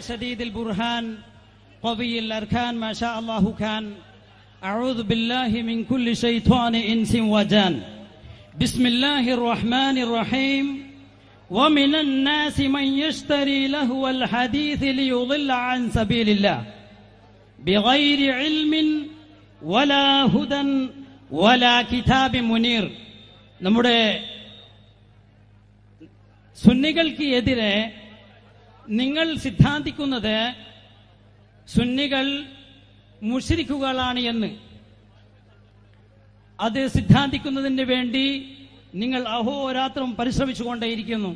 شديد البرهان قوي الأركان ما شاء الله كان أعوذ بالله من كل شيطان إنس وجان بسم الله الرحمن الرحيم ومن الناس من يشتري لهو الحديث ليضل عن سبيل الله بغير علم ولا هدى ولا كتاب منير നമ്മുടെ സുന്നികൾക്ക് എതിരെ നിങ്ങൾ സിദ്ധാന്തിക്കുന്നത് സുന്നികൾ മുശ്രിക്കുകളാണ് എന്ന്. അത് സിദ്ധാന്തിക്കുന്നതിന് വേണ്ടി നിങ്ങൾ അഹോരാത്രം പരിശ്രമിച്ചുകൊണ്ടേയിരിക്കുന്നു.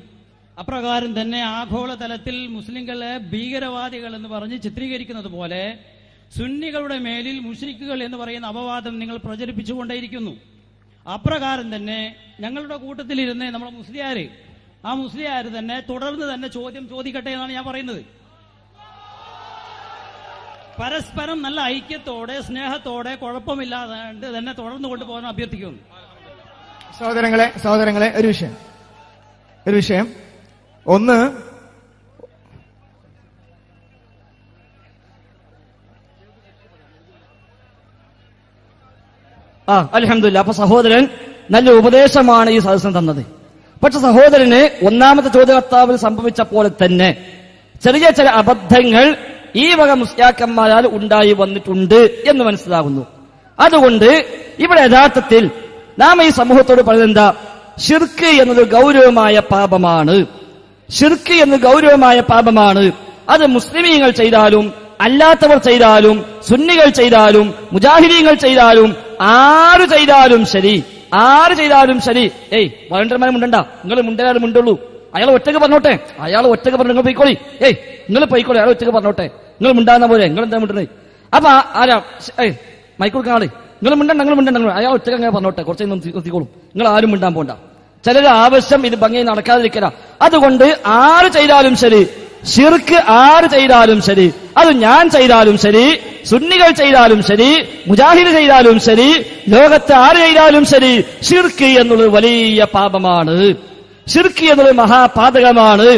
അപ്രകാരം തന്നെ ആഗോളതലത്തിൽ മുസ്ലിങ്ങളെ ഭീകരവാദികൾ എന്ന് പറഞ്ഞ് ചിത്രീകരിക്കുന്നത് പോലെ സുന്നികളുടെ മേലിൽ മുശ്രിക്കുകൾ എന്ന് പറയുന്ന അപവാദം നിങ്ങൾ പ്രചരിപ്പിച്ചുകൊണ്ടേയിരിക്കുന്നു. അപ്രകാരം തന്നെ ഞങ്ങളുടെ കൂട്ടത്തിലിരുന്ന് നമ്മുടെ മുസ്ലിയാര്, ആ മുസ്ലിയാര് തന്നെ തുടർന്ന് തന്നെ ചോദ്യം ചോദിക്കട്ടെ എന്നാണ് ഞാൻ പറയുന്നത്. പരസ്പരം നല്ല ഐക്യത്തോടെ സ്നേഹത്തോടെ കുഴപ്പമില്ലാതെ തന്നെ തുടർന്നു കൊണ്ടുപോകാൻ അഭ്യർത്ഥിക്കുന്നു. സഹോദരങ്ങളെ ഒരു വിഷയം ഒന്ന്, അൽഹംദുലില്ലാ. അപ്പൊ സഹോദരൻ നല്ല ഉപദേശമാണ് ഈ സദസ്സിന് തന്നത്. പക്ഷെ സഹോദരന് ഒന്നാമത്തെ ചോദ്യകർത്താവിൽ സംഭവിച്ച പോലെ തന്നെ ചെറിയ ചില അബദ്ധങ്ങൾ ഈ വക മുസ്ലിയാക്കന്മാരാൽ ഉണ്ടായി വന്നിട്ടുണ്ട് എന്ന് മനസ്സിലാകുന്നു. അതുകൊണ്ട് ഇവിടെ യഥാർത്ഥത്തിൽ നാം ഈ സമൂഹത്തോട് പറയുന്നത് എന്താ? ശിർക്ക് എന്നത് ഗൗരവമായ പാപമാണ്. ശിർക്ക് എന്നത് ഗൗരവമായ പാപമാണ്. അത് മുസ്ലിമീങ്ങൾ ചെയ്താലും അല്ലാത്തവർ ചെയ്താലും സുന്നികൾ ചെയ്താലും മുജാഹിദീങ്ങൾ ചെയ്താലും ആര് ചെയ്താലും ശരി. വളണ്ടർമാരെ മുണ്ടണ്ട, നിങ്ങൾ മുണ്ടാലും മുണ്ടുള്ളൂ. അയാൾ ഒറ്റക്ക് പറഞ്ഞോട്ടെ, നിങ്ങൾ പോയിക്കോളി. നിങ്ങൾ പോയിക്കോളി, അയാൾ ഒറ്റക്ക് പറഞ്ഞോട്ടെ. നിങ്ങൾ മുണ്ടാകുന്ന പോലെ നിങ്ങൾ എന്താ മുണ്ടേ? അപ്പൊ ആരാ മൈക്കൊടുക്കാളെ നിങ്ങൾ മുണ്ടണ്ട, അയാൾ ഒറ്റക്ക് അങ്ങനെ പറഞ്ഞോട്ടെ, കുറച്ച് നിർത്തിക്കോളും. നിങ്ങൾ ആരും മുണ്ടാൻ പോണ്ട. ചിലര് ആവശ്യം ഇത് ഭംഗിയായി നടക്കാതിരിക്കല. അതുകൊണ്ട് ആര് ചെയ്താലും ശരി, ശിർക്ക് ആര് ചെയ്താലും ശരി, അത് ഞാൻ ചെയ്താലും ശരി, സുന്നികൾ ചെയ്താലും ശരി, മുജാഹിദ് ചെയ്താലും ശരി, ലോകത്ത് ആര് ചെയ്താലും ശരി, ശിർക്ക് എന്നുള്ളത് വലിയ പാപമാണ്. ശിർക്ക് എന്നുള്ളത് മഹാപാതകമാണ്.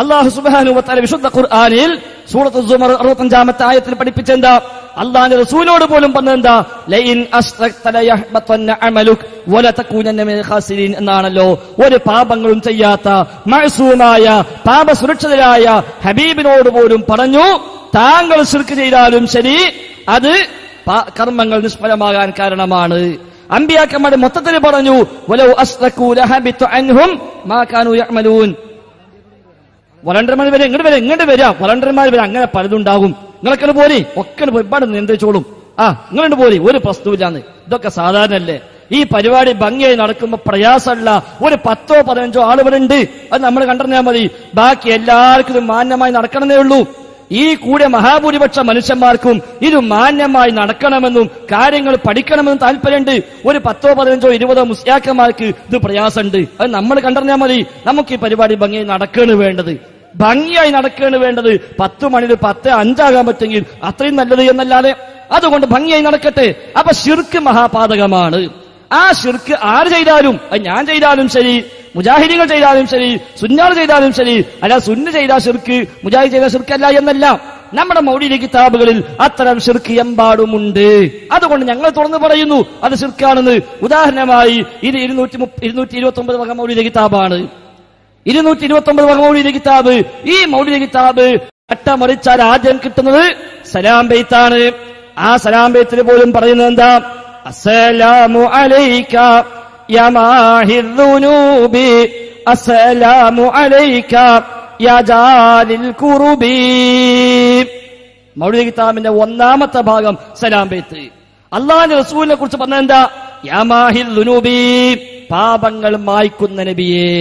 അല്ലാഹു സുബ്ഹാനഹു വ തആല വിശുദ്ധ ഖുർആനിൽ സൂറത്ത് സുമർ 65-ാമത്തെ ആയത്തിൽ പഠിപ്പിച്ചെന്താ? അല്ലാഹുവിന്റെ റസൂലോട് പോലും പറഞ്ഞെന്താ? ലഇൻ അശ്റക്ത ലയഹ്ബതന്ന അമലുക് വലതകൂനന്ന മിനൽ ഖാസിരീൻ എന്നാണല്ലോ. ഒരു പാപങ്ങളും ചെയ്യാത്ത മഅസൂമായ പാപസുരക്ഷിതരായ ഹബീബിനോട് പോലും പറഞ്ഞു, താങ്കൾ ശിർക്ക് ചെയ്താലും ശരി, അത് കർമ്മങ്ങൾ നിഷ്ഫലമാകാൻ കാരണമാണ്. അമ്പിയാക്കന്മാരുടെ മൊത്തത്തിൽ പറഞ്ഞു, വലൗ അശ്റകൂ ലഹബിത അൻഹും മാ കാനൂ യഅമലൂൻ. വളണ്ടർമാർ വരെ ഇങ്ങോട്ട് വരാ, വളണ്ടർമാർ വരെ അങ്ങനെ പലതുണ്ടാകും. നിങ്ങളൊക്കെ പോരി, ഒക്കെ ഒരുപാട് നിയന്ത്രിച്ചോളും. നിങ്ങളുണ്ട് പോരി, ഒരു പ്രശ്നമില്ലാന്ന്. ഇതൊക്കെ സാധാരണല്ലേ? ഈ പരിപാടി ഭംഗിയായി നടക്കുമ്പോ പ്രയാസമുള്ള ഒരു 10-15 ആളുകളുണ്ട്. അത് നമ്മൾ കണ്ടിരുന്നാൽ മതി. ബാക്കി എല്ലാവർക്കും ഇത് മാന്യമായി നടക്കണമെന്നേ ഉള്ളൂ. ഈ കൂടെ മഹാഭൂരിപക്ഷ മനുഷ്യന്മാർക്കും ഇത് മാന്യമായി നടക്കണമെന്നും കാര്യങ്ങൾ പഠിക്കണമെന്നും താല്പര്യമുണ്ട്. ഒരു 10-15-20 മുസ്ലിയാക്കന്മാർക്ക് ഇത് പ്രയാസമുണ്ട്. അത് നമ്മൾ കണ്ടിരുന്നാൽ മതി. നമുക്ക് ഈ പരിപാടി ഭംഗിയായി നടക്കുകയാണ് വേണ്ടത്. 10 മണിന് 10:05 പറ്റുമെങ്കിൽ അത്രയും നല്ലത് എന്നല്ലാതെ. അതുകൊണ്ട് ഭംഗിയായി നടക്കട്ടെ. അപ്പൊ ശിർക്ക് മഹാപാതകമാണ്. ആ ശിർക്ക് ആര് ചെയ്താലും, അത് ഞാൻ ചെയ്താലും ശരി, മുജാഹിദീങ്ങൾ ചെയ്താലും ശരി, സുന്നാൾ ചെയ്താലും ശരി, അല്ല സുന്ന ചെയ്താൽ ശിർക്ക്, മുജാഹിദ് ചെയ്താൽ ശിർക്കല്ല എന്നല്ല. നമ്മുടെ മൗലിദ് കിതാബുകളിൽ അത്തരം ശിർക്ക് എമ്പാടുമുണ്ട്. അതുകൊണ്ട് ഞങ്ങൾ തുറന്നു പറയുന്നു അത് ശിർക്കാണെന്ന്. ഉദാഹരണമായി ഇത് 229 വക മൗലിദ് കിതാബാണ്. 229 വക മൗലിദ് കിതാബ്. ഈ മൗലിദ് കിതാബ് അട്ടമറിച്ചാൽ ആദ്യം കിട്ടുന്നത് സലാം ബെയ്ത്താണ്. ആ സലാം ബെയ്ത്തിൽ പോലും പറയുന്നത് എന്താ? അസ്സലാമു അലൈക യാ മാഹിദ് ദുനൂബി അസ്സലാമു അലൈക യാ ജാലിൽ ഖുറുബി. മൗലിദ് കിതാബിന്റെ 1-ാമത്തെ ഭാഗം സലാം ബെയ്ത്ത്. അല്ലാഹുവിന്റെ റസൂലിനെ കുറിച്ച് പറഞ്ഞത് എന്താ? യാ മാഹിദ് ദുനൂബി, പാപങ്ങൾ മായ്ക്കുന്ന നബിയേ,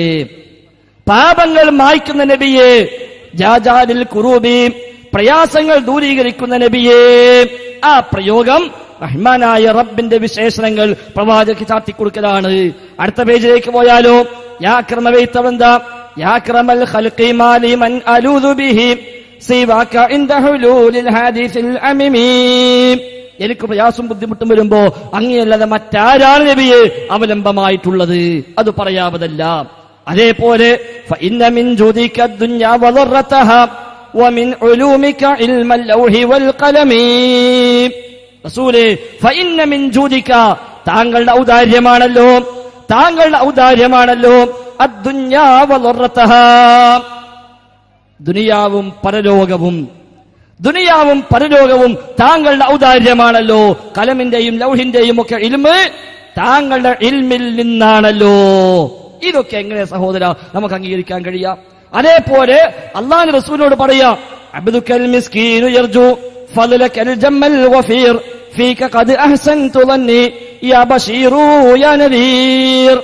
പാപങ്ങൾ മായ്ക്കുന്ന നബിയേ. യാ ജാലിൽ ഖുറുബി, പ്രയാസങ്ങൾ ദൂരീകരിക്കുന്ന നബിയേ. ആ പ്രയോഗം റഹ്മാനായ റബ്ബിന്റെ വിശേഷണങ്ങൾ പ്രവാചകർക്ക് ചാർത്തിക്കൊടുക്കലാണ്. അടുത്ത പേജിലേക്ക് പോയാലോ, യാ അക്രമവൈത്തവന്താ യാ അക്രമൽ ഖൽഖി മാലി മൻ അലൂദു ബിഹി സിവാക ഇൻദ ഹുലൂലിൽ ഹദീസിൽ അമിമി. എനിക്ക് പ്രയാസം ബുദ്ധിമുട്ടും വരുമ്പോ അങ്ങനെയല്ലാതെ മറ്റാരാണ് നബിയെ അവലംബമായിട്ടുള്ളത്? അത് പറയാവതല്ല. അതേപോലെ ഫഇന്ന മിൻ ജുദിക ദുനിയ വദറതഹ വമിൻ ഉലൂമിക ഇൽമൽ ലൗഹി വൽ ഖലമി. റസൂലേ ഫഇന്ന മിൻ ജൂദിക, താങ്കളുടെ ഔദാര്യമാണല്ലോ, താങ്കളുടെ ഔദാര്യമാണല്ലോ അദ്ദുന്യാ വദറതഹാ, ദുനിയാവും പരലോകവും, ദുനിയാവും പരലോകവും താങ്കളുടെ ഔദാര്യമാണല്ലോ. കലമിന്റെയും ലൗഹിന്റെയും ഒക്കെ ഇൽമ് താങ്കളുടെ ഇൽമിൽ നിന്നാണല്ലോ. ഇതൊക്കെ എങ്ങനെ സഹോദര നമുക്ക് അംഗീകരിക്കാൻ കഴിയാം? അതേപോലെ അല്ലാഹുവിന്റെ റസൂലിനോട് പറയാം, അബ്ദുക്കൽ മിസ്കീനു യർജു ഫളലകൽ ജമ്മൽ വഫീർ ഫീക ഖദ് അഹ്സൻതു ളന്നി യാ ബശീറു യാ നദീർ.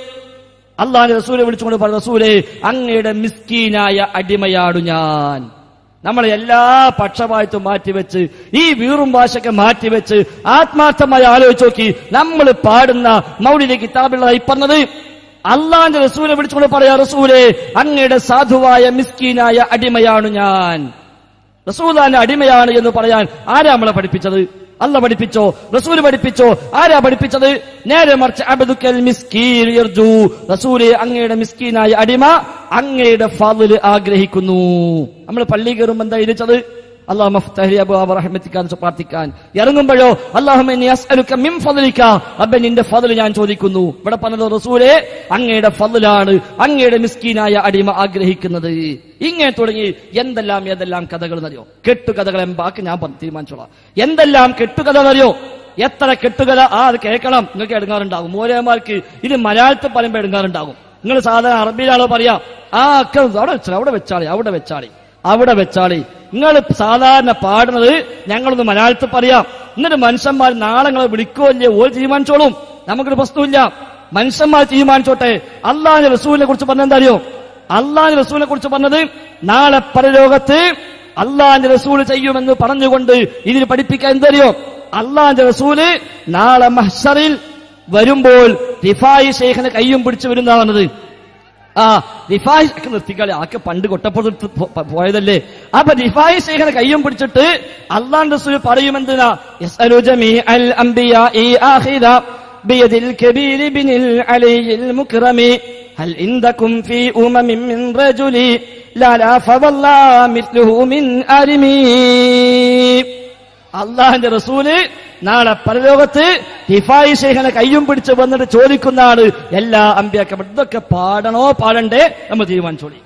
അല്ലാഹുവിന്റെ റസൂലിനെ വിളിച്ചുകൊണ്ട് പറഞ്ഞു, റസൂലേ അങ്ങയുടെ മിസ്കീനായ അടിമയാണു ഞാൻ. നമ്മളെ എല്ലാ പക്ഷപാതത്തും മാറ്റിവെച്ച് ഈ വീറും ഭാഷയൊക്കെ മാറ്റിവെച്ച് ആത്മാർത്ഥമായി ആലോചിച്ച് നോക്കി, നമ്മൾ പാടുന്ന മൗലിദ് കിതാബിലായി പറഞ്ഞത് അല്ലാഹുവിന്റെ റസൂലിനെ വിളിച്ചുകൊണ്ട് പറയാ, റസൂലേ അങ്ങയുടെ സാധുവായ മിസ്കീനായ അടിമയാണു ഞാൻ. റസൂലുള്ളാഹിന്റെ അടിമയാണ് എന്ന് പറയാൻ ആരാ നമ്മളെ പഠിപ്പിച്ചത്? അല്ലാഹു പഠിപ്പിച്ചോ? റസൂല് പഠിപ്പിച്ചോ? ആരാ പഠിപ്പിച്ചത്? നേരെ മറിച്ച് അബ്ദുക്കൽ മിസ്കീൻ യർജു, റസൂലേ അങ്ങയുടെ മിസ്കീനായ അടിമ അങ്ങയുടെ ഫള് ആഗ്രഹിക്കുന്നു. നമ്മൾ പള്ളി കയറുമ്പോൾ എന്താ ഇരിച്ചത്? അല്ലാഹു മഫ്തഹി അബ്വാബ റഹ്മതിക പ്രാർത്ഥിക്കാൻ ഇറങ്ങുമ്പോഴോ അല്ലാഹുമ്മ ഇന്നി അസ്അലുക മിൻ ഫളലിക, റബ്ബേ നിന്റെ ഫള് ഞാൻ ചോദിക്കുന്നു. ഇവിടെ പറഞ്ഞത് റസൂലേ അങ്ങയുടെ ഫളലാണ് അങ്ങയുടെ മിസ്കീനായ അടിമ ആഗ്രഹിക്കുന്നത്. ഇങ്ങനെ തുടങ്ങി എന്തെല്ലാം കഥകൾ എന്നറിയോ? കെട്ടുകഥകൾ എമ്പാക്ക് ഞാൻ തീരുമാനിച്ചോളാം. എന്തെല്ലാം കെട്ടുകഥ എന്നറിയോ? എത്ര കെട്ടുകഥ അത് കേൾക്കണം. നിങ്ങൾക്ക് എടുങ്ങാറുണ്ടാകും. മോരന്മാർക്ക് ഇത് മലയാളത്തിൽ പറയുമ്പോൾ എടുങ്ങാറുണ്ടാകും. നിങ്ങൾ സാധാരണ അറബിയിലാണോ പറയാ? ഒക്കെ അവിടെ വെച്ചാളി. നിങ്ങൾ സാധാരണ പാടുന്നത് ഞങ്ങളൊന്ന് മലയാളത്തിൽ പറയാം. എന്നിട്ട് മനുഷ്യന്മാർ നാളെ നിങ്ങളെ വിളിക്കോ ഇല്ലേ ഓൾ തീരുമാനിച്ചോളും. നമുക്കൊരു പ്രശ്നമില്ല. മനുഷ്യന്മാർ തീരുമാനിച്ചോട്ടെ. അല്ലാഹുവിന്റെ റസൂലിനെ കുറിച്ച് പറഞ്ഞെന്താ അറിയോ? അല്ലാഹുവിന്റെ റസൂലിനെ കുറിച്ച് പറഞ്ഞത് നാളെ പരലോകത്ത് അല്ലാഹുവിന്റെ റസൂൽ ചെയ്യുമെന്ന് പറഞ്ഞുകൊണ്ട് ഇതിന് പഠിപ്പിക്കാൻ എന്തറിയോ? അല്ലാഹുവിന്റെ റസൂല് നാളെ മഹ്ശറിൽ വരുമ്പോൾ റിഫായി ശൈഖിനെ കയ്യും പിടിച്ചു വരുന്ന പറഞ്ഞത്. റിഫായി നിർത്തിക്കളി ആക്കെ പണ്ട് കൊട്ടപ്പുറത്ത് പോയതല്ലേ. അപ്പൊ റിഫായി ശൈഖിനെ കയ്യും പിടിച്ചിട്ട് അല്ലാഹുവിന്റെ റസൂൽ പറയുമെന്തിനാ? യസ്അലു ജമീഅൽ അംബിയാഇ ആഖിറ ബിയദിൽ കബീർ ബിനിൽ അലിയിൽ മുക്റമി ഹൽ ഇൻദകും ഫീ ഉമമിൻ മിൻ റജുലി ലാ ലാ ഫവല്ലാ മിസ്ലുഹു മിൻ അരിമി. അല്ലാഹുവിന്റെ റസൂല് നാളെ പരലോകത്ത് റിഫായി ശൈഖിനെ കയ്യും പിടിച്ച് വന്നിട്ട് ചോദിക്കുന്നതാണ് എല്ലാ അമ്പിയാക്കളും. ഇതൊക്കെ പാടണോ പാടണ്ടേ നമ്മൾ തീരുമാനിച്ചോളി.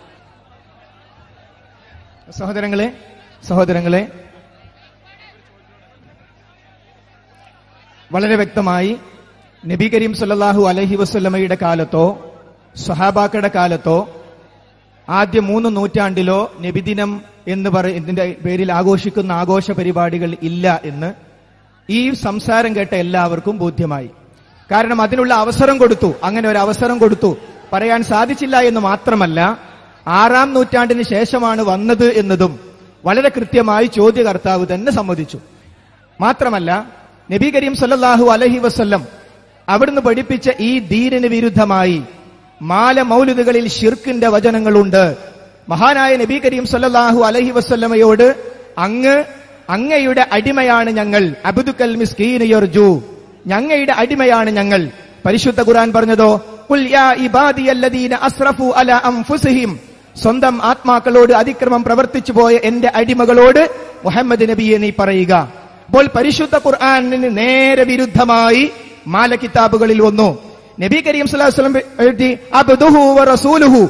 സഹോദരങ്ങളെ വളരെ വ്യക്തമായി നബി കരീം സല്ലല്ലാഹു അലൈഹി വസല്ലമയുടെ കാലത്തോ സ്വഹാബാക്കളുടെ കാലത്തോ ആദ്യ 3 നൂറ്റാണ്ടിലോ നബിദിനം എന്ന് ഇതിന്റെ പേരിൽ ആഘോഷിക്കുന്ന ആഘോഷ പരിപാടികൾ ഇല്ല എന്ന് ഈ സംസാരം കേട്ട എല്ലാവർക്കും ബോധ്യമായി. കാരണം അതിനുള്ള അവസരം കൊടുത്തു. അങ്ങനെ ഒരു അവസരം കൊടുത്തു. പറയാൻ സാധിച്ചില്ല എന്ന് മാത്രമല്ല, 6-ാം നൂറ്റാണ്ടിന് ശേഷമാണ് വന്നത് എന്നതും വളരെ കൃത്യമായി ചോദ്യകർത്താവ് തന്നെ സമ്മതിച്ചു. മാത്രമല്ല നബി കരീം സല്ലല്ലാഹു അലൈഹി വസല്ലം അവിടുന്ന് പഠിപ്പിച്ച ഈ ദീനിന് വിരുദ്ധമായി മൗലിദുകളിൽ ശിർക്കിന്റെ വചനങ്ങളുണ്ട്. മഹാനായ നബി കരീം സല്ലല്ലാഹു അലൈഹി വസല്ലമയോട് അങ്ങയുടെ അടിമയാണ് ഞങ്ങൾ, അബ്ദുക്കൽ മിസ്കീൻ യർജു, ഞങ്ങളുടെ അടിമയാണ് ഞങ്ങൾ. പരിശുദ്ധ ഖുർആൻ പറഞ്ഞതോ ഖുൽ യാ ഇബാദിയല്ലദീന അസ്റഫു അലാ അൻഫുസിഹിം, സ്വന്തം ആത്മാക്കളോട് അതിക്രമം പ്രവർത്തിച്ചു പോയ എന്റെ അടിമകളോട് മുഹമ്മദ് നബിയെ നീ പറയുക. അപ്പോൾ പരിശുദ്ധ ഖുർആനിന് നേരെ വിരുദ്ധമായി കിതാബുകളിൽ വന്നു. നബി കരീം സല്ലല്ലാഹു അലൈഹി വസല്ലം എഴുതി അബ്ദുഹു വ റസൂലുഹു,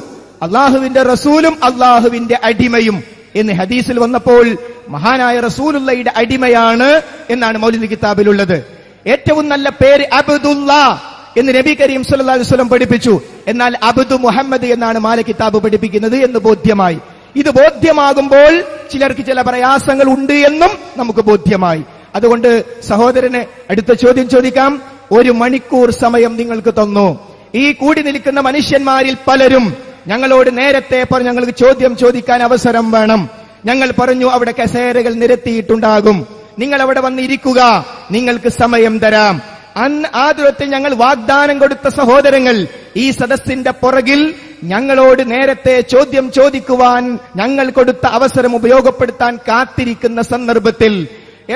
അല്ലാഹുവിന്റെ റസൂലും അല്ലാഹുവിന്റെ അടിമയും എന്ന് ഹദീസിൽ വന്നപ്പോൾ മഹാനായ റസൂലുള്ളയുടെ അടിമയാണ് എന്നാണ് മൗലിദ് കിതാബിലുള്ളത്. ഏറ്റവും നല്ല പേര് അബ്ദുല്ലാ എന്ന് നബി കരീം സല്ലല്ലാഹു അലൈഹി വസല്ലം പഠിപ്പിച്ചു. എന്നാൽ അബ്ദു മുഹമ്മദ് എന്നാണ് കിതാബ് പഠിപ്പിക്കുന്നത് എന്ന് ബോധ്യമായി. ഇത് ബോധ്യമാകുമ്പോൾ ചിലർക്ക് ചില പ്രയാസങ്ങൾ ഉണ്ട് എന്നും നമുക്ക് ബോധ്യമായി. അതുകൊണ്ട് സഹോദരന് അടുത്ത ചോദ്യം ചോദിക്കാം. 1 മണിക്കൂർ സമയം നിങ്ങൾക്ക് തന്നു. ഈ കൂടി നിൽക്കുന്ന മനുഷ്യന്മാരിൽ പലരും ഞങ്ങളോട് നേരത്തെ പറഞ്ഞു ഞങ്ങൾക്ക് ചോദ്യം ചോദിക്കാൻ അവസരം വേണം. ഞങ്ങൾ പറഞ്ഞു അവിടെ കസേരകൾ നിരത്തിയിട്ടുണ്ടാകും, നിങ്ങൾ അവിടെ വന്നിരിക്കുക, നിങ്ങൾക്ക് സമയം തരാം. ആ ദൂരത്തിൽ ഞങ്ങൾ വാഗ്ദാനം കൊടുത്ത സഹോദരങ്ങൾ ഈ സദസ്സിന്റെ പുറകിൽ ഞങ്ങളോട് നേരത്തെ ചോദ്യം ചോദിക്കുവാൻ ഞങ്ങൾ കൊടുത്ത അവസരം ഉപയോഗപ്പെടുത്താൻ കാത്തിരിക്കുന്ന സന്ദർഭത്തിൽ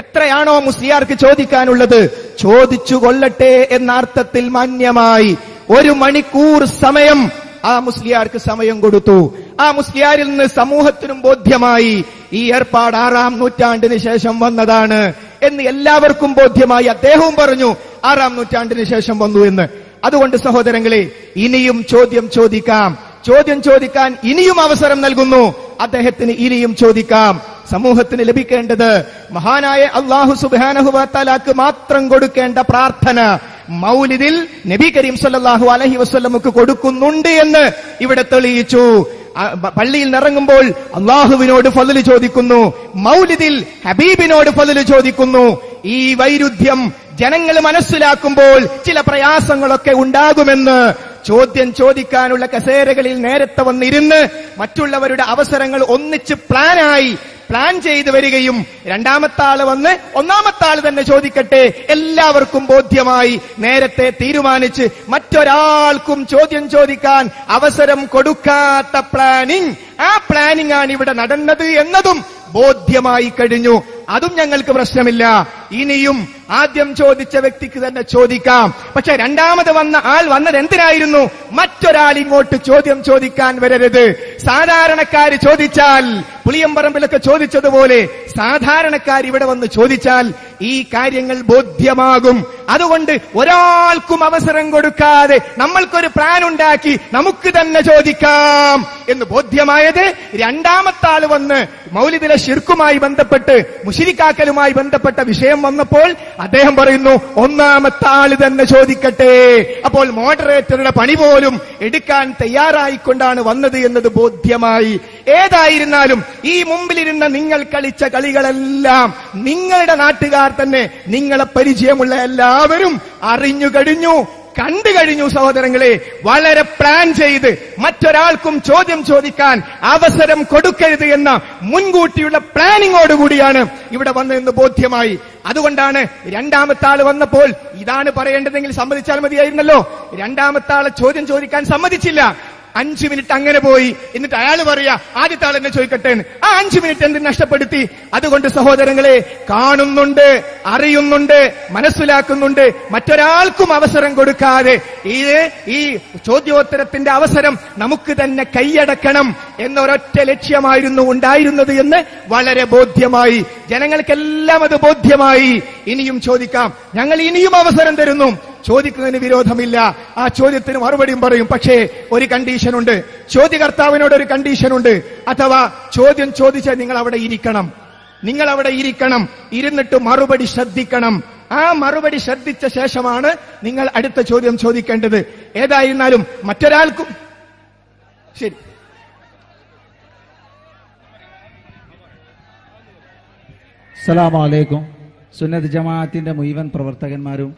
എത്രയാണോ മുസ്ലിയാർക്ക് ചോദിക്കാനുള്ളത് ചോദിച്ചു കൊള്ളട്ടെ എന്ന അർത്ഥത്തിൽ മാന്യമായി 1 മണിക്കൂർ സമയം ആ മുസ്ലിയാർക്ക് സമയം കൊടുത്തു. ആ മുസ്ലിയാരിൽ നിന്ന് സമൂഹത്തിനും ബോധ്യമായി ഈ ഏർപ്പാട് 6-ാം നൂറ്റാണ്ടിന് ശേഷം വന്നതാണ് എന്ന് എല്ലാവർക്കും ബോധ്യമായി. അദ്ദേഹവും പറഞ്ഞു 6-ാം നൂറ്റാണ്ടിന് ശേഷം വന്നു എന്ന്. അതുകൊണ്ട് സഹോദരങ്ങളെ, ഇനിയും ചോദ്യം ചോദിക്കാൻ ഇനിയും അവസരം നൽകുന്നു. അദ്ദേഹത്തിന് ഇനിയും ചോദിക്കാം. സമൂഹത്തിന് ലഭിക്കേണ്ടത് മഹാനായ അല്ലാഹു സുബ്ഹാനഹു വ തആലക്ക് മാത്രം കൊടുക്കേണ്ട പ്രാർത്ഥന മൗലിദിൽ നബി കരീം സല്ലല്ലാഹു അലൈഹി വസല്ലമക്ക് കൊടുക്കുന്നുണ്ട് എന്ന് ഇവിടെ തെളിയിച്ചു. പള്ളിയിൽ ഇറങ്ങുമ്പോൾ അല്ലാഹുവിനോട് ഫള് ചോദിക്കുന്നു, മൗലിദിൽ ഹബീബിനോട് ഫള് ചോദിക്കുന്നു. ഈ വൈരുദ്ധ്യം ജനങ്ങൾ മനസ്സിലാക്കുമ്പോൾ ചില പ്രയാസങ്ങളൊക്കെ ഉണ്ടാകുമെന്ന് ചോദ്യം ചോദിക്കാനുള്ള കസേരകളിൽ നേരത്തെ വന്നിരുന്ന് മറ്റുള്ളവരുടെ അവസരങ്ങൾ ഒന്നിച്ച് പ്ലാൻ ചെയ്തു വരികയും രണ്ടാമത്തെ ആള് വന്ന് ഒന്നാമത്തെ ആള് തന്നെ ചോദിക്കട്ടെ, എല്ലാവർക്കും ബോധ്യമായി നേരത്തെ തീരുമാനിച്ച് മറ്റൊരാൾക്കും ചോദ്യം ചോദിക്കാൻ അവസരം കൊടുക്കാത്ത ആ പ്ലാനിംഗ് ആണ് ഇവിടെ നടന്നത് എന്നതും ബോധ്യമായി കഴിഞ്ഞു. അതും ഞങ്ങൾക്ക് പ്രശ്നമില്ല. ഇനിയും ആദ്യം ചോദിച്ച വ്യക്തിക്ക് തന്നെ ചോദിക്കാം. പക്ഷെ രണ്ടാമത് വന്ന ആൾ വന്നത് എന്തിനായിരുന്നു? മറ്റൊരാൾ ഇങ്ങോട്ട് ചോദ്യം ചോദിക്കാൻ വരരുത്. സാധാരണക്കാര് ചോദിച്ചാൽ, പുളിയമ്പറമ്പിലൊക്കെ ചോദിച്ചതുപോലെ സാധാരണക്കാർ ഇവിടെ വന്ന് ചോദിച്ചാൽ ഈ കാര്യങ്ങൾ ബോധ്യമാകും. അതുകൊണ്ട് ഒരാൾക്കും അവസരം കൊടുക്കാതെ നമ്മൾക്കൊരു പ്ലാൻ ഉണ്ടാക്കി നമുക്ക് തന്നെ ചോദിക്കാം എന്ന് ബോധ്യമായത് രണ്ടാമത്തെ ആള് വന്ന് മൗലിദിലെ ശിർക്കുമായി ബന്ധപ്പെട്ട് മുശ്രിക്കാക്കലുമായി ബന്ധപ്പെട്ട വിഷയം വന്നപ്പോൾ അദ്ദേഹം പറയുന്നു ഒന്നാമത്തെ ആള് തന്നെ ചോദിക്കട്ടെ. അപ്പോൾ മോഡറേറ്ററുടെ പണി പോലും എടുക്കാൻ തയ്യാറായിക്കൊണ്ടാണ് വന്നത് എന്നത് ബോധ്യമായി. ഏതായിരുന്നാലും ഈ മുമ്പിലിരുന്ന നിങ്ങൾ കളിച്ച കളികളെല്ലാം നിങ്ങളുടെ നാട്ടുകാർ തന്നെ, നിങ്ങളെ പരിചയമുള്ള എല്ലാവരും അറിഞ്ഞു കഴിഞ്ഞു, കണ്ടു കഴിഞ്ഞു. സഹോദരങ്ങളെ, വളരെ പ്ലാൻ ചെയ്ത് മറ്റൊരാൾക്കും ചോദ്യം ചോദിക്കാൻ അവസരം കൊടുക്കരുത് എന്ന മുൻകൂട്ടിയുള്ള പ്ലാനിങ്ങോടുകൂടിയാണ് ഇവിടെ വന്നതെന്ന് ബോധ്യമായി. അതുകൊണ്ടാണ് രണ്ടാമത്തെ ആള് വന്നപ്പോൾ ഇതാണ് പറയേണ്ടതെങ്കിൽ സമ്മതിച്ചാൽ മതിയായിരുന്നല്ലോ. രണ്ടാമത്തെ ആളെ ചോദ്യം ചോദിക്കാൻ സമ്മതിച്ചില്ല. 5 മിനിറ്റ് അങ്ങനെ പോയി. എന്നിട്ട് അയാൾ പറയാ ആദ്യത്തെ ആൾ എന്നെ ചോദിക്കട്ടെ. ആ 5 മിനിറ്റ് എന്ത് നഷ്ടപ്പെടുത്തി? അതുകൊണ്ട് സഹോദരങ്ങളെ, കാണുന്നുണ്ട്, അറിയുന്നുണ്ട്, മനസ്സിലാക്കുന്നുണ്ട്, മറ്റൊരാൾക്കും അവസരം കൊടുക്കാതെ ഈ ചോദ്യോത്തരത്തിന്റെ അവസരം നമുക്ക് തന്നെ കൈയടക്കണം എന്നൊരൊറ്റ ലക്ഷ്യമായിരുന്നു ഉണ്ടായിരുന്നത് എന്ന് വളരെ ബോധ്യമായി. ജനങ്ങൾക്കെല്ലാം അത് ബോധ്യമായി. ഇനിയും ചോദിക്കാം, ഞങ്ങൾ ഇനിയും അവസരം തരുന്നു. ചോദിക്കുന്നതിന് വിരോധമില്ല. ആ ചോദ്യത്തിന് മറുപടിയും പറയും. പക്ഷേ ഒരു കണ്ടീഷനുണ്ട്. ചോദ്യകർത്താവിനോട് ഒരു കണ്ടീഷനുണ്ട്. അഥവാ ചോദ്യം ചോദിച്ചാൽ നിങ്ങൾ അവിടെ ഇരിക്കണം. ഇരുന്നിട്ട് മറുപടി ശ്രദ്ധിക്കണം. ആ മറുപടി ശ്രദ്ധിച്ച ശേഷമാണ് നിങ്ങൾ അടുത്ത ചോദ്യം ചോദിക്കേണ്ടത്. ഏതായിരുന്നാലും മറ്റൊരാൾക്കും ശരി. അസ്സലാമു അലൈക്കും. സുന്നത്ത് ജമാഅത്തിന്റെ മുഴുവൻ പ്രവർത്തകന്മാരും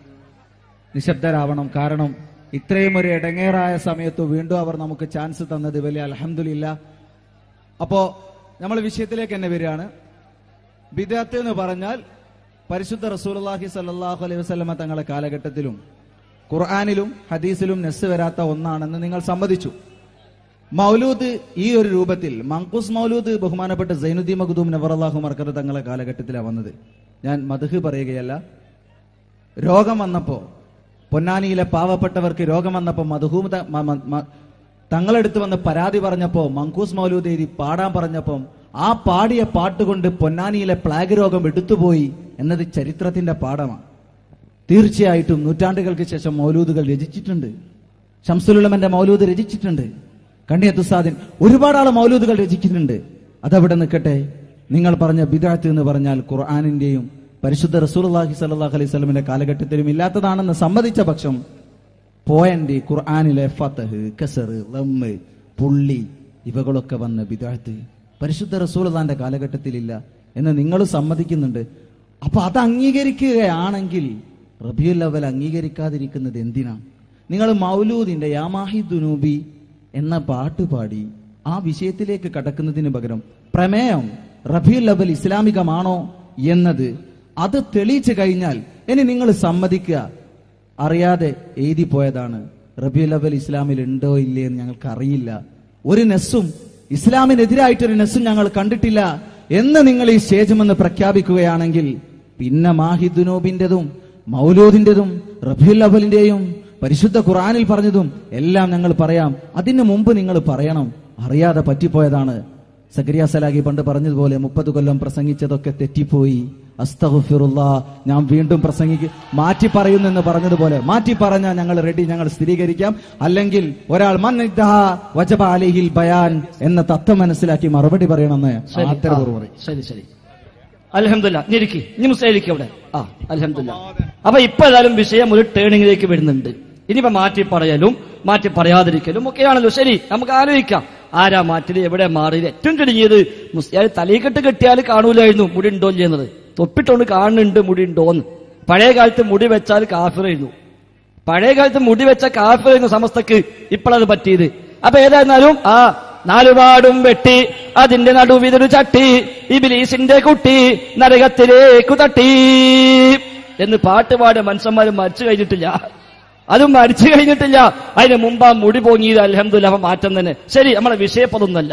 നിശബ്ദരാവണം. കാരണം ഇത്രയും ഒരു ഇടങ്ങേറായ സമയത്ത് വീണ്ടും അവർ നമുക്ക് ചാൻസ് തന്നത് വലിയ അൽഹംദുലില്ലാ. അപ്പോ നമ്മൾ വിഷയത്തിലേക്ക് തന്നെ വരികയാണ്. ബിദ്അത്ത് എന്ന് പറഞ്ഞാൽ പരിശുദ്ധ റസൂലുള്ളാഹി സ്വല്ലല്ലാഹു അലൈഹി വസല്ലമ തങ്ങളുടെ കാലഘട്ടത്തിലും ഖുർആനിലും ഹദീസിലും നസ്സ് വരാത്ത ഒന്നാണെന്ന് നിങ്ങൾ സമ്മതിച്ചു. മൗലൂദ് ഈ ഒരു രൂപത്തിൽ മങ്കൂസ് മൗലൂദ് ബഹുമാനപ്പെട്ട സൈനുദ്ദീൻ മഖ്ദൂം നവറല്ലാഹു മർക്കദ തങ്ങളുടെ കാലഘട്ടത്തിലാണ് വന്നത്. ഞാൻ മദ്ഹ് പറയുകയല്ല. രോഗം വന്നപ്പോ, പൊന്നാനിയിലെ പാവപ്പെട്ടവർക്ക് രോഗം വന്നപ്പോ മദ്ഹൂം തങ്ങളെടുത്ത് വന്ന് പരാതി പറഞ്ഞപ്പോ മങ്കൂസ് മൗലൂദ് എഴുതി പാടാൻ പറഞ്ഞപ്പം ആ പാടിയ പാട്ടുകൊണ്ട് പൊന്നാനിയിലെ പ്ലാഗ് രോഗം എടുത്തുപോയി എന്നത് ചരിത്രത്തിന്റെ പാഠമാണ്. തീർച്ചയായിട്ടും നൂറ്റാണ്ടുകൾക്ക് ശേഷം മൗലൂദുകൾ രചിച്ചിട്ടുണ്ട്. ശംസുലുലമന്റെ മൗലൂദ് രചിച്ചിട്ടുണ്ട്. കണ്ണിയത്തുസാദിൻ ഒരുപാട് ആള് മൗലൂദുകൾ രചിച്ചിട്ടുണ്ട്. അതവിടെ നിൽക്കട്ടെ. നിങ്ങൾ പറഞ്ഞ ബിദ്അത്ത് എന്ന് പറഞ്ഞാൽ ഖുർആനിന്റെയും പരിശുദ്ധ റസൂലുള്ളാഹി സ്വല്ലല്ലാഹു അലൈഹി വസല്ലമയുടെ കാലഘട്ടത്തിലും ഇല്ലാത്തതാണെന്ന് സമ്മതിച്ച പക്ഷം പോയന്റ് ഖുർആനിലെ ഫതഹ്, കസർ, ലമ്മ്, പുള്ളി ഇവകളൊക്കെ വന്ന ബിദ്അത്ത് പരിശുദ്ധ റസൂലുള്ളാഹിന്റെ കാലഘട്ടത്തിലില്ല എന്ന് നിങ്ങൾ സമ്മതിക്കുന്നുണ്ട്. അപ്പൊ അത് അംഗീകരിക്കുകയാണെങ്കിൽ റബീഉൽ അവ്വൽ അംഗീകരിക്കാതിരിക്കുന്നത് എന്തിനാണ്? നിങ്ങൾ മൗലൂദിന്റെ യാ മാഹിദുനൂബി എന്ന പാട്ട് പാടി ആ വിഷയത്തിലേക്ക് കടക്കുന്നതിന് പകരം പ്രമേയം റബീഉൽ അവ്വൽ ഇസ്ലാമികമാണോ എന്നത് അത് തെളിയിച്ചു കഴിഞ്ഞാൽ ഇനി നിങ്ങൾ സമ്മതിക്കുക അറിയാതെ എഴുതി പോയതാണ്. റബീഉൽ അവ്വൽ ഇസ്ലാമിൽ ഉണ്ടോ ഇല്ലേ എന്ന് ഞങ്ങൾക്ക് അറിയില്ല. ഒരു നെസ്സും ഇസ്ലാമിനെതിരായിട്ടൊരു നെസ്സും ഞങ്ങൾ കണ്ടിട്ടില്ല എന്ന് നിങ്ങൾ ഈ സ്റ്റേജുമെന്ന് പ്രഖ്യാപിക്കുകയാണെങ്കിൽ പിന്നെ മാഹിദുനൂബിന്റെതും മൗലൂദിന്റെതും റബീഉൽ അവ്വലിന്റെയും പരിശുദ്ധ ഖുർആനിൽ പറഞ്ഞതും എല്ലാം ഞങ്ങൾ പറയാം. അതിനു മുമ്പ് നിങ്ങൾ പറയണം. അറിയാതെ പറ്റിപ്പോയതാണ്. സക്കരിയ സലാഹി പണ്ട് പറഞ്ഞതുപോലെ 30 കൊല്ലം പ്രസംഗിച്ചതൊക്കെ തെറ്റിപ്പോയി, അസ്തഗ്ഫിറുല്ലാഹ്, ഞാൻ വീണ്ടും മാറ്റി പറയുന്നെന്ന് പറഞ്ഞതുപോലെ മാറ്റി പറഞ്ഞാൽ ഞങ്ങൾ റെഡി, ഞങ്ങൾ സ്ഥിരീകരിക്കാം. അല്ലെങ്കിൽ ഒരാൾ വജബ അലൈഹിൽ ബയാൻ എന്ന തത്വം മനസ്സിലാക്കി മറുപടി പറയണമെന്ന് ശരി ശരി. അൽഹംദുലില്ലാഹ്. ഇനി മുസ്ലിം അവിടെ അൽഹംദുലില്ലാഹ്. അപ്പൊ ഇപ്പൊ ഏതായാലും വിഷയം ഒരു ടേണിംഗിലേക്ക് വരുന്നുണ്ട്. ഇനിയിപ്പോ മാറ്റി പറയലും മാറ്റി പറയാതിരിക്കലും ഒക്കെയാണല്ലോ. ശരി, നമുക്ക് ആലോചിക്കാം ആരാ മാറ്റില്, എവിടെ മാറിയത്. ഏറ്റവും ചുരുങ്ങിയത് മുസ്ലിം തലയിക്കെട്ട് കെട്ടിയാൽ കാണൂലായിരുന്നു മുടി ഉണ്ടോ ചെയ്യുന്നത്. തൊപ്പിട്ടോണ്ട് കാണുന്നുണ്ട് മുടി ഉണ്ടോന്ന്. പഴയ കാലത്ത് മുടി വെച്ചാൽ കാഫിറായിരുന്നു. പഴയ കാലത്ത് മുടി വെച്ച കാഫിറായിരുന്നു സമസ്തക്ക്. ഇപ്പോഴത് പറ്റിയത്. അപ്പൊ ഏതായിരുന്നാലും നാലുപാടും വെട്ടി അതിന്റെ നടുവിതൊരു ചട്ടി ഇബ്ലീസിന്റെ കുട്ടി നരകത്തിലേക്കു തട്ടി എന്ന് പാട്ടുപാട് മനുഷ്യന്മാരും മരിച്ചു കഴിഞ്ഞിട്ടില്ല. അതും മരിച്ചു കഴിഞ്ഞിട്ടില്ല. അതിന് മുമ്പ് മുടി പോങ്ങിയത് അൽഹംദുലില്ലാഹ് മാറ്റം തന്നെ. ശരി, നമ്മളെ വിഷയപ്പതൊന്നല്ല.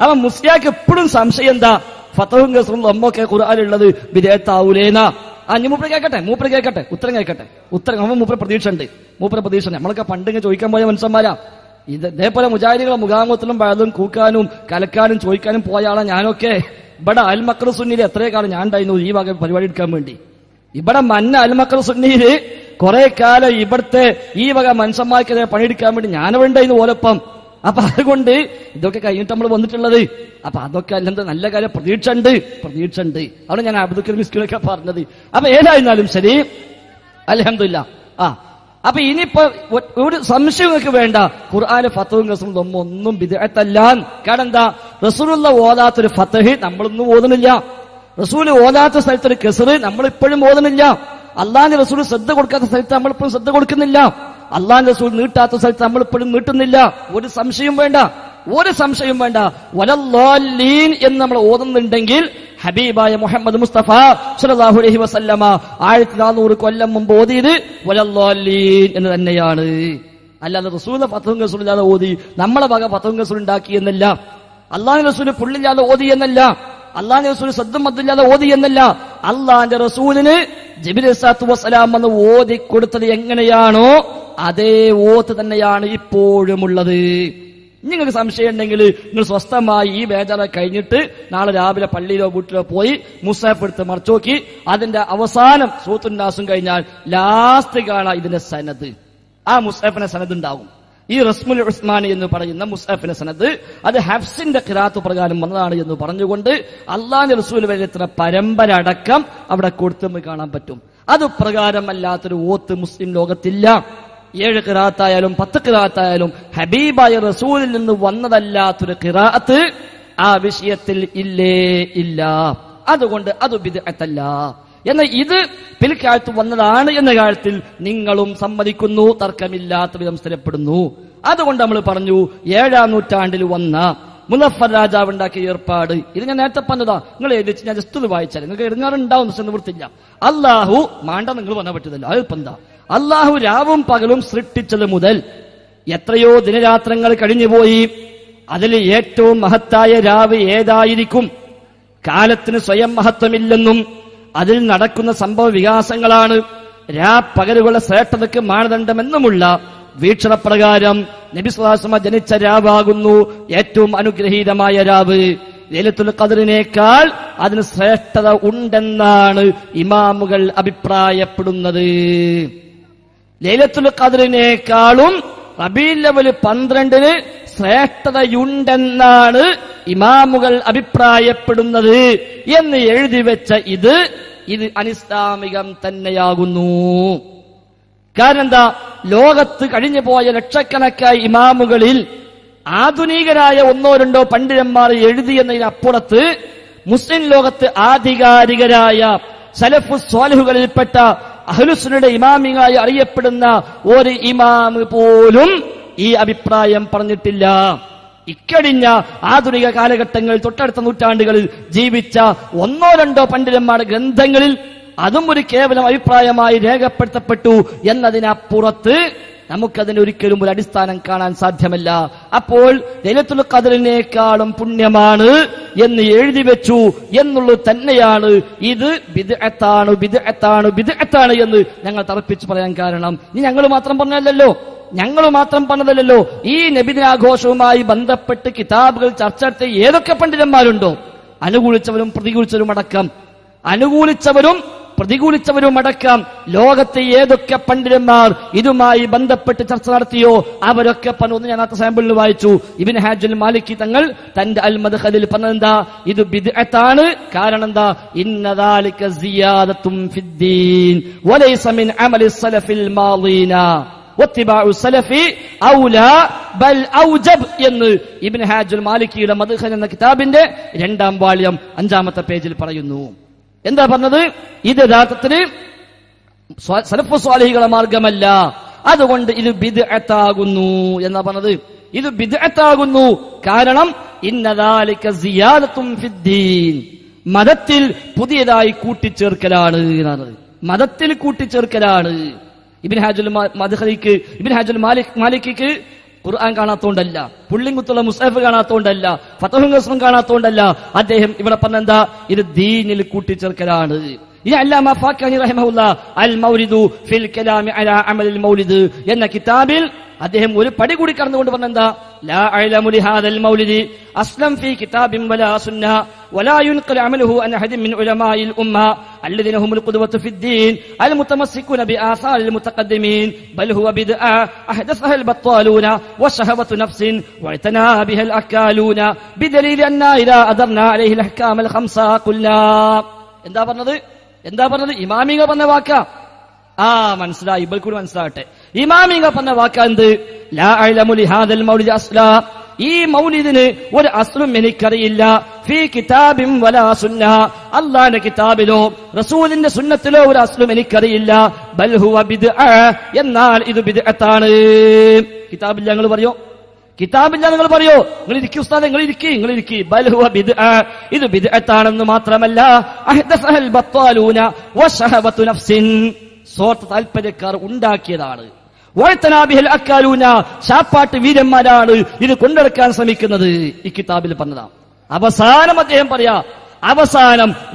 അവൻ മുസ്ലിയാക്ക് എപ്പോഴും സംശയം എന്താ, ഫതഹും കസ്റും നമ്മൊക്കെ ഖുർആനിലുള്ളത് ബിദഅത്താവൂലേനാ. മൂപ്പര് കേൾക്കട്ടെ ഉത്തരം കേൾക്കട്ടെ. അവൻ മൂപ്പര് പ്രതീക്ഷ ഉണ്ട്. നമ്മളൊക്കെ പണ്ടിങ്ങനെ ചോദിക്കാൻ പോയ മനുഷ്യന്മാരാ. ഇതേപോലെ മുജാഹിദുകളെ മുഖാമുഖത്തിലും പലതും കൂക്കാനും കലക്കാനും ചോദിക്കാനും പോയ ആളാ ഞാനൊക്കെ. ഇവിടെ അൽ മക്ർ സുന്നിയിൽ എത്രയോ കാലം ഞാൻ ഉണ്ടായിരുന്നു ഈ വക പരിപാടി എടുക്കാൻ വേണ്ടി. ഇവിടെ അൽ മക്ർ സുന്നിയില് കുറെ കാലം ഇവിടുത്തെ ഈ വക മനുഷ്യന്മാർക്കെതിരെ പണിയെടുക്കാൻ വേണ്ടി ഞാനവിടെ ഓലപ്പം. അപ്പൊ അതുകൊണ്ട് ഇതൊക്കെ കഴിഞ്ഞിട്ട് നമ്മൾ വന്നിട്ടുള്ളത്. അപ്പൊ അതൊക്കെ അല്ലെന്ത് നല്ല കാര്യം പ്രതീക്ഷ ഉണ്ട്. അവിടെ ഞാൻ അബ്ദുൽ മിസ്കിനൊക്കെ പറഞ്ഞത്. അപ്പൊ ഏതായിരുന്നാലും ശരി, അൽഹംദുലില്ലാഹ്. അപ്പൊ ഇനിയിപ്പോ ഒരു സംശയം നിങ്ങൾക്ക് വേണ്ട. ഖുർആന് ഫതഹും കസ്റും ഒന്നും ബിദ്അത്തല്ല. കാരണം എന്താ, റസൂലുള്ള ഓതാത്തൊരു ഫതഹ് നമ്മളൊന്നും ഓതുന്നില്ല. റസൂല് ഓതാത്ത സ്ഥലത്തൊരു കസ്റ് നമ്മളിപ്പോഴും ഓതുന്നില്ല. അള്ളാന്റെ റസൂൽ ശ്രദ്ധ കൊടുക്കാത്ത സ്ഥലത്ത് നമ്മളിപ്പോഴും ശ്രദ്ധ കൊടുക്കുന്നില്ല. അള്ളാന്റെ റസൂൽ നീട്ടാത്ത സ്ഥലത്ത് നമ്മളിപ്പോഴും നീട്ടുന്നില്ല. ഒരു സംശയം വേണ്ട. വലല്ലാലീൻ എന്ന് നമ്മൾ ഓതുന്നുണ്ടെങ്കിൽ ഹബീബായ മുഹമ്മദ് മുസ്തഫ സ്വല്ലല്ലാഹു അലൈഹി വസല്ലമ 1400 കൊല്ലം മുമ്പ് ഓതിയത് വലല്ലാലീൻ എന്ന് തന്നെയാണ്. അല്ലാതെ റസൂലിന്റെ ഫതഹും കസ്റും ഇല്ലാതെ ഓതി നമ്മളെ വക ഫതഹും കസ്റും ഉണ്ടാക്കി എന്നല്ല. അള്ളാന്റെ റസൂല് പുള്ളില്ലാതെ ഓതി എന്നല്ല. അള്ളാന്റെ റസൂല് സദ്ദും മദ്ദില്ലാതെ ഓതി എന്നല്ല. അള്ളാന്റെ റസൂലിന് ജിബ്രീൽ അലൈഹിസ്സലാത്തു വസ്സലാം എന്ന് ഓതി കൊടുത്തത് എങ്ങനെയാണോ അതേ ഓത്ത് തന്നെയാണ് ഇപ്പോഴും ഉള്ളത്. നിങ്ങൾക്ക് സംശയം ഉണ്ടെങ്കിൽ നിങ്ങൾ സ്വസ്ഥമായി ഈ ബേജാറ് കഴിഞ്ഞിട്ട് നാളെ രാവിലെ പള്ളിയിലോ വീട്ടിലോ പോയി മുസ്ഹഫ് എടുത്ത് മറിച്ചോക്കി അതിന്റെ അവസാനം സൂറത്തുൻ നാസും കഴിഞ്ഞാൽ ലാസ്റ്റ് കാണാം ഇതിന്റെ സനദ്. ആ മുസ്ഹഫിന്റെ സനദ് ഉണ്ടാവും. ഈ റസ്മുൽ ഉസ്മാനി എന്ന് പറയുന്ന മുസ്ഹഫിന്റെ സനദ് അത് ഹഫ്സിന്റെ ഖിറാഅത്ത് പ്രകാരം വന്നതാണ് എന്ന് പറഞ്ഞുകൊണ്ട് അല്ലാഹുവിന്റെ റസൂൽ വരെ പരമ്പര അടക്കം അവിടെ കൊടുത്തെന്ന് കാണാൻ പറ്റും. അത് പ്രകാരമല്ലാത്തൊരു ഓത്ത് മുസ്ലിം ലോകത്തില്ല. 7 ഖിറാഅത്തായാലും 10 ഖിറാഅത്തായാലും ഹബീബായ റസൂലിൽ നിന്ന് വന്നതല്ലാത്തൊരു ഖിറാഅത്ത് ആ വിഷയത്തിൽ ഇല്ല. അതുകൊണ്ട് അത് ബിദ്അത്തല്ല. എന്നാൽ ഇത് പിൽക്കാലത്ത് വന്നതാണ് എന്ന കാര്യത്തിൽ നിങ്ങളും സമ്മതിക്കുന്നു, തർക്കമില്ലാത്ത വിധം സ്ഥിരപ്പെടുന്നു. അതുകൊണ്ട് നമ്മൾ പറഞ്ഞു 7-ാം നൂറ്റാണ്ടിൽ വന്ന മുസഫർ രാജാവ് ഉണ്ടാക്കിയ ഏർപ്പാട്. ഇത് ഞാൻ നേരത്തെ പറഞ്ഞതാ. നിങ്ങൾ എഴുതിച്ച് ഞാൻ ജസ്റ്റ് ഒന്ന് വായിച്ചാൽ നിങ്ങൾക്ക് ഇറങ്ങാറുണ്ടാവും. നിവൃത്തില്ല. അള്ളാഹു മാണ്ട നിങ്ങൾ പറഞ്ഞാൽ പറ്റുന്നില്ല. അതിപ്പോ എന്താ, അള്ളാഹു രാവും പകലും സൃഷ്ടിച്ചത് മുതൽ എത്രയോ ദിനരാത്രങ്ങൾ കഴിഞ്ഞുപോയി. അതിൽ ഏറ്റവും മഹത്തായ രാവ് ഏതായിരിക്കും? കാലത്തിന് സ്വയം മഹത്വമില്ലെന്നും അതിൽ നടക്കുന്ന സംഭവ വികാസങ്ങളാണ് രാപ്പകലുകളുടെ ശ്രേഷ്ഠതയ്ക്ക് മാനദണ്ഡമെന്നുമുള്ള വീക്ഷണപ്രകാരം നബി സ്വല്ലല്ലാഹു അലൈഹി വസല്ലം ജനിച്ച രാവാകുന്നു ഏറ്റവും അനുഗ്രഹീതമായ രാവ്. ലൈലത്തുൽ ഖദ്റിനേക്കാൾ അതിന് ശ്രേഷ്ഠത ഉണ്ടെന്നാണ് ഇമാമുകൾ അഭിപ്രായപ്പെടുന്നത്. ലൈലത്തുൽ ഖദ്റിനേക്കാളും റബീഉൽ അവ്വൽ 12-ന് ശ്രേഷ്ഠതയുണ്ടെന്നാണ് ഇമാമുകൾ അഭിപ്രായപ്പെടുന്നത് എന്ന് എഴുതി വെച്ച ഇത് അനിസ്ലാമികം തന്നെയാകുന്നു. കാരണം എന്താ, ലോകത്ത് കഴിഞ്ഞു പോയ ലക്ഷക്കണക്കായ ഇമാമുകളിൽ ആധുനികരായ 1-2 പണ്ഡിതന്മാർ എഴുതിയെന്നതിനപ്പുറത്ത് മുസ്ലിം ലോകത്ത് ആധികാരികരായ സലഫു സ്വാലിഹുകളിൽപ്പെട്ട അഹ്ലുസുന്നയുടെ ഇമാമിയായി അറിയപ്പെടുന്ന ഒരു ഇമാം പോലും ഈ അഭിപ്രായം പറഞ്ഞിട്ടില്ല. ഇക്കഴിഞ്ഞ ആധുനിക കാലഘട്ടങ്ങളിൽ തൊട്ടടുത്ത നൂറ്റാണ്ടുകളിൽ ജീവിച്ച 1-2 പണ്ഡിതന്മാരുടെ ഗ്രന്ഥങ്ങളിൽ അതും ഒരു കേവലം അഭിപ്രായമായി രേഖപ്പെടുത്തപ്പെട്ടു എന്നതിനപ്പുറത്ത് നമുക്കതിന് ഒരിക്കലും ഒരു അടിസ്ഥാനം കാണാൻ സാധ്യമല്ല. അപ്പോൾ ലൈലത്തുൽ ഖദ്റിനേക്കാളും പുണ്യമാണ് എന്ന് എഴുതി വെച്ചു എന്നുള്ളത് തന്നെയാണ് ഇത് ബിദ്അത്താണ് എന്ന് ഞങ്ങൾ തറപ്പിച്ച് പറയാൻ കാരണം. ഇനി ഞങ്ങൾ മാത്രം പറഞ്ഞതല്ലല്ലോ, ഈ നബിദിനാഘോഷവുമായി ബന്ധപ്പെട്ട് കിതാബുകൾ ചർച്ച നടത്തിയ ഏതൊക്കെ പണ്ഡിതന്മാരുണ്ടോ, അനുകൂലിച്ചവരും പ്രതികൂലിച്ചവരും അടക്കം ലോകത്തെ ഏതൊക്കെ പണ്ഡിതന്മാർ ഇതുമായി ബന്ധപ്പെട്ട് ചർച്ച നടത്തിയോ അവരൊക്കെ പറഞ്ഞു. ഞാൻ ആ സാമ്പിളിൽ വായിച്ചു. ഇബ്നു ഹാജുൽ മാലിക്കി തങ്ങൾ തന്റെ അൽ മദ്ഖലിൽ പറഞ്ഞതെന്താ, ഇത് ബിദ്അത്താണ്. കാരണം എന്താ, ഇന്ന ദാലിക സിയാദത്തുൻ ഫിദ്ദീൻ വലൈസ മിൻ അമലി സലഫിൽ മാളീന വത്തിബാഉ സലഫി ഔലാ ബൽ ഔജബ് എന്ന് ഇബ്നു ഹാജുൽ മാലിക്കിയുടെ മദ്ഖൽ എന്ന കിതാബിന്റെ 2ാം വാള്യം 5ാമത്തെ പേജിൽ പറയുന്നു. എന്താ പറഞ്ഞത്, ഇത് യഥാർത്ഥത്തിൽ സലഫു സ്വാലിഹികളുടെ മാർഗമല്ല, അതുകൊണ്ട് ഇത് ബിദ്അത്താകുന്നു എന്നാ പറഞ്ഞത്. ഇത് ബിദ്അത്താകുന്നു കാരണം ഇന്ന ദാലിക സിയാദത്തുൻ ഫിദ്ദീൻ, മതത്തിൽ പുതിയതായി കൂട്ടിച്ചേർക്കലാണ് എന്നാണ്. മതത്തിൽ കൂട്ടിച്ചേർക്കലാണ്. ഇബ്നു ഹാജുൽ മാലിക്കിക്ക് ഖുർആൻ കാണാത്തോണ്ടല്ല, പുള്ളിങ്കുത്തുള്ള മുസ്ഹഫ് കാണാത്തോണ്ടല്ല, ഫതഹുൽ ഖസ്റും കാണാത്തോണ്ടല്ല. അദ്ദേഹം ഇവിടെ പറഞ്ഞെന്താ, ഇത് ദീനിൽ കൂട്ടിച്ചേർക്കലാണ്. ഇനി അല്ലാമ ഫാഖാനി റഹിമഹുല്ലാ അൽ മൗലിദു ഫിൽ കലാമി അലാ അമലിൽ മൗലിദ് എന്ന കിതാബിൽ അദ്ദേഹം ഒരു പടി കൂടി കടന്നുകൊണ്ട് പറഞ്ഞെന്താ, ലാ അഅലമു ലിഹാദൽ മൗലിദി അസ്ലം ഫീ കിതാബിൻ വലാ സുന്ന വലാ യുൻഖൽ അമലുഹു അൻ അഹദിൻ മിൻ ഉലമാഇൽ ഉമ്മ الذين هم القدوة في الدين المتمسكون بآثار المتقدمين بل هو بدعة أحدثها البطالون وشهوة نفس واعتنى بها الأكالون بدليل أن إذا أدرنا عليه الأحكام الخمسة قلنا. എന്താ പറഞ്ഞത് ഇമാമിക പറഞ്ഞ വാക്കാ. മനസ്സിലായി, ഇബൽക്കൂടി മനസ്സിലാകട്ടെ. ഇമാമിക പറഞ്ഞ വാക്കാ എന്ത്, ലാ അഅലമു ലിഹാദൽ മൗലിദി അസ്ലാ, ഈ മൗലിദിന് ഒരു അസ്ലും എനിക്കറിയില്ല, ഫീ കിതാബിൻ വലാ സുന്ന, അല്ലാഹുവിന്റെ കിതാബിലോ റസൂലിന്റെ സുന്നത്തിലോ ഒരു അസ്ലും എനിക്കറിയില്ല. ബൽ ഹുവ ബിദ്അ, എന്നാൽ ഇത് ബിദ്അത്താണ്. കിതാബില്ല നിങ്ങൾ പറയോ, നിങ്ങൾ ഇരിക്കൂ ഉസ്താദേ, നിങ്ങൾ ഇരിക്കി. ബൽ ഹുവ ബിദ്അ, ഇത് ബിദ്അത്താണെന്ന് മാത്രമല്ല, അഹ്ദസഹൽ ബത്താലൂന വശഹവതു നഫ്സിൻ, സ്വാർത്ഥ താൽപര്യക്കാർ ഉണ്ടാക്കിയതാണ്. വഅതനാബിഹൽ അക്കാലൂന, ശാപ്പാട്ട് വീരന്മാരാണ് ഇത് കൊണ്ടെടുക്കാൻ ശ്രമിക്കുന്നത്. ഈ കിതാബിൽ പറഞ്ഞതാ. അവസാനം അദ്ദേഹം പറയാ,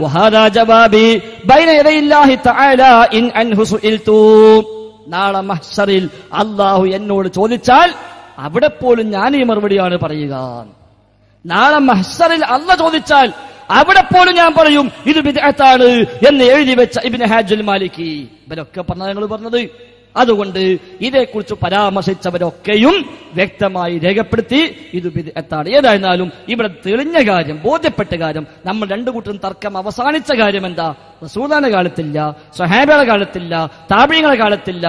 വഹാദാ ജവാബി ബൈന യദയില്ലാഹി തആല ഇൻ അൻഹു സുഇൽതു, നാളെ മഹ്ശറിൽ അല്ലാഹു എന്നോട് ചോദിച്ചാൽ അവിടെ പോലും ഞാൻ ഈ മറുപടിയാണ് പറയുക. നാളെ മഹ്ശറിൽ അല്ലാഹു ചോദിച്ചാൽ അവിടെ പോലും ഞാൻ പറയും ഇത് ബിദ്അത്താണ് എന്ന് എഴുതി വെച്ച ഇബ്നു ഹാജുൽ മാലിക്കി. ഇവരൊക്കെ ഞങ്ങൾ പറഞ്ഞത്. അതുകൊണ്ട് ഇതേക്കുറിച്ച് പരാമർശിച്ചവരൊക്കെയും വ്യക്തമായി രേഖപ്പെടുത്തി ഇത് ബിദ്അത്താണ്. ഏതായിരുന്നാലും ഇവിടെ തെളിഞ്ഞ കാര്യം, ബോധ്യപ്പെട്ട കാര്യം, നമ്മൾ രണ്ടു കൂട്ടരും തർക്കം അവസാനിച്ച കാര്യം എന്താ, റസൂലുള്ളാഹിയുടെ കാലത്തില്ല, സ്വഹാബികളുടെ കാലത്തില്ല, താബിഈങ്ങളുടെ കാലത്തില്ല,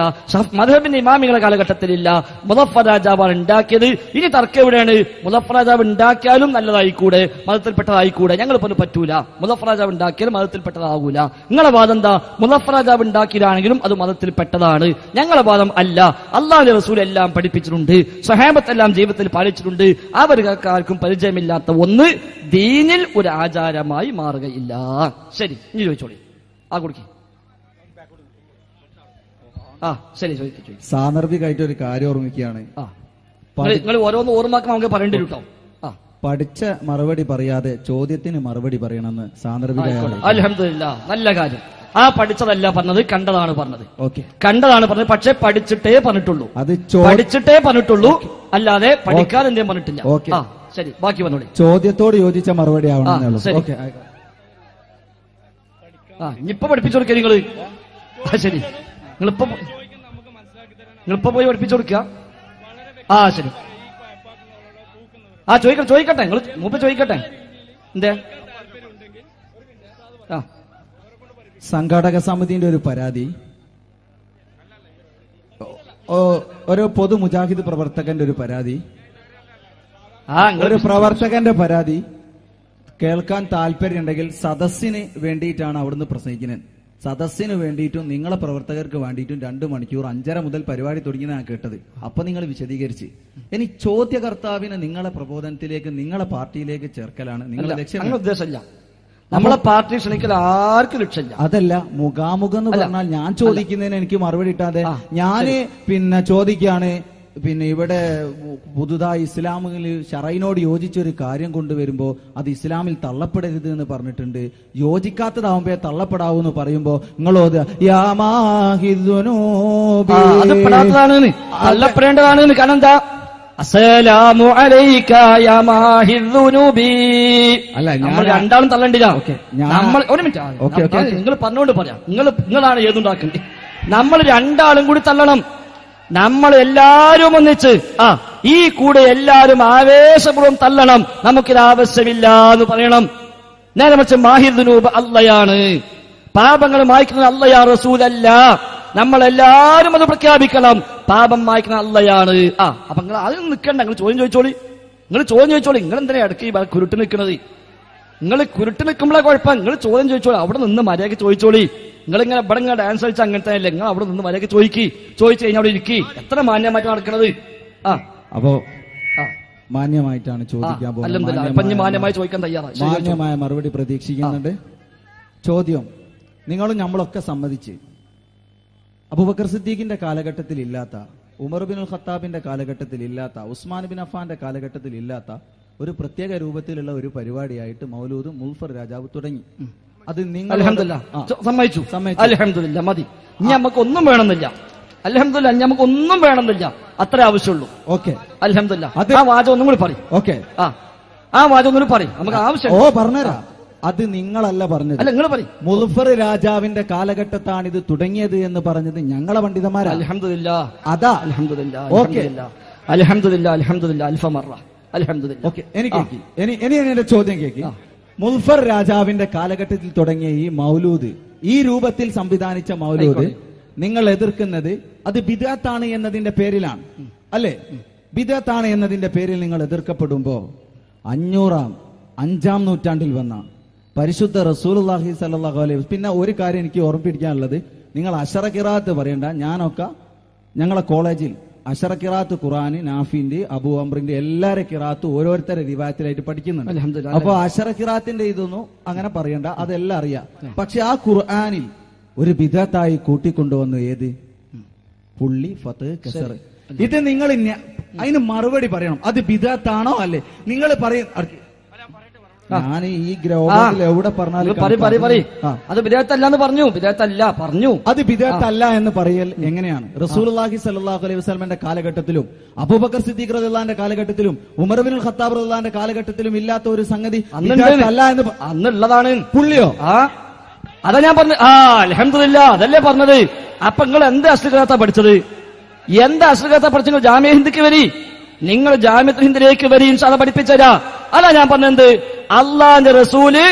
മദ്ഹബിന്റെ ഇമാമികളുടെ കാലഘട്ടത്തിലില്ല. മുളഫർ രാജാവാണ് ഉണ്ടാക്കിയത്. ഇനി തർക്കം എവിടെയാണ്? മുളഫർ രാജാവ് ഉണ്ടാക്കിയാലും നല്ലതായിക്കൂടെ, മതത്തിൽപ്പെട്ടതായിക്കൂടെ? ഞങ്ങൾ പറഞ്ഞു പറ്റൂല, മുളഫർ രാജാവ് ഉണ്ടാക്കിയാലും മതത്തിൽപ്പെട്ടതാകൂല. നിങ്ങളുടെ വാദം എന്താ? മുളഫർ രാജാവ് ഉണ്ടാക്കിയതാണെങ്കിലും അത് മതത്തിൽപ്പെട്ടതാണ്. ഞങ്ങളുടെ വാദം അല്ല, അല്ലാഹുവിന്റെ റസൂൽ എല്ലാം പഠിപ്പിച്ചിട്ടുണ്ട്, സ്വഹാബത്തെല്ലാം ജീവിതത്തിൽ പാലിച്ചിട്ടുണ്ട്. അവർക്ക് ആർക്കും പരിചയമില്ലാത്ത ഒന്ന് ദീനിൽ ഒരു ആചാരമായി മാറുകയില്ല. ശരി, ഇനി ചോദിച്ചോളി. കൊടുക്കേ. ശരി, ചോദിക്കും. സാന്ദർഭികമായിട്ട് ഒരു കാര്യം ഓർമ്മിക്കുകയാണ്. നിങ്ങൾ ഓരോന്ന് ഓർമ്മാക്കാൻ നമുക്ക് പറയേണ്ടി കേട്ടോ. പഠിച്ച മറുപടി പറയാതെ ചോദ്യത്തിന് മറുപടി പറയണമെന്ന് സാന്ദർഭികമായി. അൽഹംദുലില്ലാ, നല്ല കാര്യം. പഠിച്ചതല്ല പറഞ്ഞത്, കണ്ടതാണ് പറഞ്ഞത്. പക്ഷെ പഠിച്ചിട്ടേ പറഞ്ഞിട്ടുള്ളൂ, അല്ലാതെ പഠിക്കാതെ എന്തേലും പറഞ്ഞിട്ടില്ല. ശരി, ബാക്കി വന്നോളി. ചോദ്യത്തോട് യോജിച്ച മറുപടി ആവണം. ഇനിയിപ്പോ പഠിപ്പിച്ചു കൊടുക്കുക നിങ്ങള്. ശരി, നിങ്ങളിപ്പോ പോയി പഠിപ്പിച്ചു കൊടുക്കുക. ശരി, ചോദിക്കട്ടെ, നിങ്ങൾ മൂപ്പ ചോദിക്കട്ടെ. എന്തേ? സംഘാടക സമിതിന്റെ ഒരു പരാതി, ഒരു പൊതു മുജാഹിദ് പ്രവർത്തകന്റെ ഒരു പരാതി, ഒരു പ്രവർത്തകന്റെ പരാതി കേൾക്കാൻ താല്പര്യമുണ്ടെങ്കിൽ സദസ്സിന് വേണ്ടിയിട്ടാണ് അവിടുന്ന് പ്രസംഗിക്കുന്നത്. സദസ്സിന് വേണ്ടിയിട്ടും നിങ്ങളെ പ്രവർത്തകർക്ക് വേണ്ടിയിട്ടും 2 മണിക്കൂർ 5:30 മുതൽ പരിപാടി തുടങ്ങിയതാണ് കേട്ടത്. അപ്പൊ നിങ്ങൾ വിശദീകരിച്ച്. ഇനി ചോദ്യകർത്താവിനെ നിങ്ങളെ പ്രബോധനത്തിലേക്ക്, നിങ്ങളെ പാർട്ടിയിലേക്ക് ചേർക്കലാണ് നിങ്ങളുടെ ലക്ഷ്യം. ഉദ്ദേശമില്ല. നമ്മളെ പാർട്ടി ക്ഷണിക്കൽ ആർക്കും ലക്ഷ്യമില്ല. അതല്ല, മുഖാമുഖം എന്ന് പറഞ്ഞാൽ ഞാൻ ചോദിക്കുന്നതിന് എനിക്ക് മറുപടി കിട്ടാതെ ഞാന് പിന്നെ ചോദിക്കാണ്, പിന്നെ ഇവിടെ പുതുതായി ഇസ്ലാമിൽ ശറൈനോട് യോജിച്ചൊരു കാര്യം കൊണ്ടുവരുമ്പോ അത് ഇസ്ലാമിൽ തള്ളപ്പെടരുത് എന്ന് പറഞ്ഞിട്ടുണ്ട്. യോജിക്കാത്തതാവുമ്പോ തള്ളപ്പെടാവൂ എന്ന് പറയുമ്പോ നിങ്ങളോത് തള്ളപ്പെടേണ്ടതാണ്. കാരണം എന്താ? അസ്സലാമു അലൈക യാ മാഹിദ്ദുനൂബി. അല്ല, നമ്മൾ രണ്ടാളും തള്ളണ്ടില്ല. നമ്മൾ ഒരു മിനിറ്റ്, നിങ്ങൾ പറഞ്ഞുകൊണ്ട് പറയാം. നിങ്ങളാണ് ഏതുണ്ടാക്കേണ്ടത്. നമ്മൾ രണ്ടാളും കൂടി തള്ളണം. നമ്മൾ എല്ലാരും ഒന്നിച്ച് ഈ കൂടെ എല്ലാരും ആവേശപൂർവ്വം തള്ളണം. നമുക്കിത് ആവശ്യമില്ല എന്ന് പറയണം. നേരെ മറിച്ച് മാഹിദ്ദുനൂബ് അള്ളയാണ്, പാപങ്ങൾ മായ്ക്കുന്നത് അള്ളയാ റസൂലല്ല. നമ്മളെല്ലാരും അത് പ്രഖ്യാപിക്കണം. പാപം മായ്ക്കുന്ന അള്ളയാണ്. അപ്പൊ നിങ്ങൾ അതിൽ നിൽക്കണ്ട, നിങ്ങൾ ചോദ്യം ചോദിച്ചോളി. നിങ്ങൾ എന്തിനാ ഇടയ്ക്ക് ഈ കുരുട്ട് നിൽക്കുന്നത്? നിങ്ങൾ കുരുട്ട് നിൽക്കുമ്പോഴേ കുഴപ്പം. നിങ്ങൾ ചോദ്യം ചോദിച്ചോളി, അവിടെ നിന്ന് മര്യാദയ്ക്ക് ചോദിച്ചോളി. നിങ്ങളിങ്ങനെ ഇവിടെ ഇങ്ങനെ ഡാൻസ് കളിച്ചാൽ അങ്ങനത്തെ അല്ലേ? നിങ്ങൾ അവിടെ നിന്ന് മര്യാദയ്ക്ക് ചോദിച്ചു കഴിഞ്ഞാൽ അവിടെ ഇരിക്കി. എത്ര മാന്യമായിട്ട് നടക്കണത്. അപ്പോ മാന്യമായിട്ടാണ് ചോദിക്കാൻ പോകുന്നത്. മാന്യമായി ചോദിക്കാൻ തയ്യാറാണ്. മാന്യമായ മറുപടി പ്രതീക്ഷിക്കുന്നുണ്ട്. ചോദ്യം നിങ്ങളും നമ്മളൊക്കെ സമ്മതിച്ച് അബൂബക്കർ സിദ്ദീഖിന്റെ കാലഘട്ടത്തിൽ ഇല്ലാത്ത, ഉമർ ബിൻ ഖത്താബിന്റെ കാലഘട്ടത്തിൽ ഇല്ലാത്ത, ഉസ്മാൻ ബിൻ അഫ്ഫാന്റെ കാലഘട്ടത്തിൽ ഇല്ലാത്ത ഒരു പ്രത്യേക രൂപത്തിലുള്ള ഒരു പരിപാടിയായിട്ട് മൗലൂദ് മുൾഫർ രാജാവ് തുടങ്ങി. അത് നിങ്ങൾ സമ്മതിച്ചു. അൽഹംദുലില്ലാ, മതി. ഇനി നമുക്ക് ഒന്നും വേണമെന്നില്ല. അൽഹംദുലില്ലാ, ഇനി നമുക്ക് ഒന്നും വേണമെന്നില്ല. അത്ര ആവശ്യമുള്ളൂ. ഓക്കെ, അൽഹംദുലില്ലാ. ആ വാചകം ഒന്നും കൂടി പറയും. ഓക്കെ, ആ വാചകം ഒന്നും കൂടി പറയും. നമുക്ക് ആവശ്യം. പറഞ്ഞുതരാം. അത് നിങ്ങളല്ല പറഞ്ഞത്. അല്ല, നിങ്ങൾ പറയും. മുൾഫർ രാജാവിന്റെ കാലഘട്ടത്താണ് ഇത് തുടങ്ങിയത് എന്ന് പറഞ്ഞത് ഞങ്ങളെ പണ്ഡിതന്മാരാ. അൽഹംദുലില്ലാ. അതാ അൽഹംദുലില്ലാ. ഓക്കെ, അൽഹംദുലില്ലാ, അൽഹംദുലില്ലാ, അൽഫ മറ. അൽഹംദുലില്ലാ. ഓക്കെ, ഇനി എന്റെ ചോദ്യം കേൾക്കി. മുൾഫർ രാജാവിന്റെ കാലഘട്ടത്തിൽ തുടങ്ങിയ ഈ മൗലൂദ്, ഈ രൂപത്തിൽ സംവിധാനിച്ച മൗലൂദ് നിങ്ങൾ എതിർക്കുന്നത് അത് ബിദ്അത്താണ് എന്നതിന്റെ പേരിലാണ്, അല്ലേ? ബിദ്അത്താണ് എന്നതിന്റെ പേരിൽ നിങ്ങൾ എതിർക്കപ്പെടുമ്പോ 500-ാം നൂറ്റാണ്ടിൽ വന്ന പരിശുദ്ധ റസൂലുള്ളാഹി സ്വല്ലല്ലാഹു അലൈഹി വസല്ലം. പിന്നെ ഒരു കാര്യം എനിക്ക് ഓർമ്മിപ്പിക്കാനുള്ളത്, നിങ്ങൾ അശറ ഖിറാഅത്ത് പറയണ്ട. ഞാനൊക്കെ ഞങ്ങളെ കോളേജിൽ അശറ ഖിറാഅത്ത് ഖുർആൻ, നാഫിന്റെ, അബൂ അംറിന്റെ എല്ലാരെ ഖിറാഅത്ത് ഓരോരുത്തരെ റിവായത്തിലായിട്ട് പഠിക്കുന്നുണ്ട്. അപ്പൊ അശറ ഖിറാഅത്തിന്റെ ഇതൊന്നും അങ്ങനെ പറയണ്ട, അതെല്ലാം അറിയാം. പക്ഷെ ആ ഖുർആനിൽ ഒരു ബിദ്അത്തായി കൂട്ടിക്കൊണ്ടുവന്നു ഏത്? പുള്ളി, ഫത്ത്, കസർ. ഇത് നിങ്ങൾ അതിന് മറുപടി പറയണം. അത് ബിദ്അത്താണോ അല്ലേ? നിങ്ങൾ പറയും. ഞാൻ ഈ ഗ്രോഹത്തിൽ എവിടെ പറഞ്ഞാലും അത് ബിദ്അത്തല്ല പറഞ്ഞു. ബിദ്അത്തല്ല പറഞ്ഞു. അത് ബിദ്അത്തല്ല എന്ന് പറയൽ എങ്ങനെയാണ്? റസൂലുള്ളാഹി സ്വല്ലല്ലാഹു അലൈഹി വസല്ലമയുടെ കാലഘട്ടത്തിലും അബൂബക്കർ സിദ്ദീഖ് റളിയല്ലാഹുവിന്റെ കാലഘട്ടത്തിലും ഉമർ ബിൻ ഖത്താബ് റളിയല്ലാഹുവിന്റെ കാലഘട്ടത്തിലും ഇല്ലാത്ത ഒരു സംഗതി ബിദ്അത്തല്ല എന്ന് അന്നുള്ളതാണ്. പുള്ളിയോ? അതാ ഞാൻ പറഞ്ഞു. അൽഹംദുലില്ലാ, അതല്ലേ പറഞ്ഞത്. അപ്പൊ നിങ്ങൾ എന്ത് അശ്ലീലത പഠിച്ചത്? എന്താ അശ്ലീലത പഠിച്ചത്? ജാമിഅ ഹിന്ദിക്ക് വരി. നിങ്ങൾ ജാമിഅത്തുൽ ഹിന്ദിലേക്ക് വരി, ഇൻഷാഅല്ലാഹ് പഠിപ്പിച്ചരാ. അതാ ഞാൻ പറഞ്ഞത്. അള്ളാന്റെ റസൂല്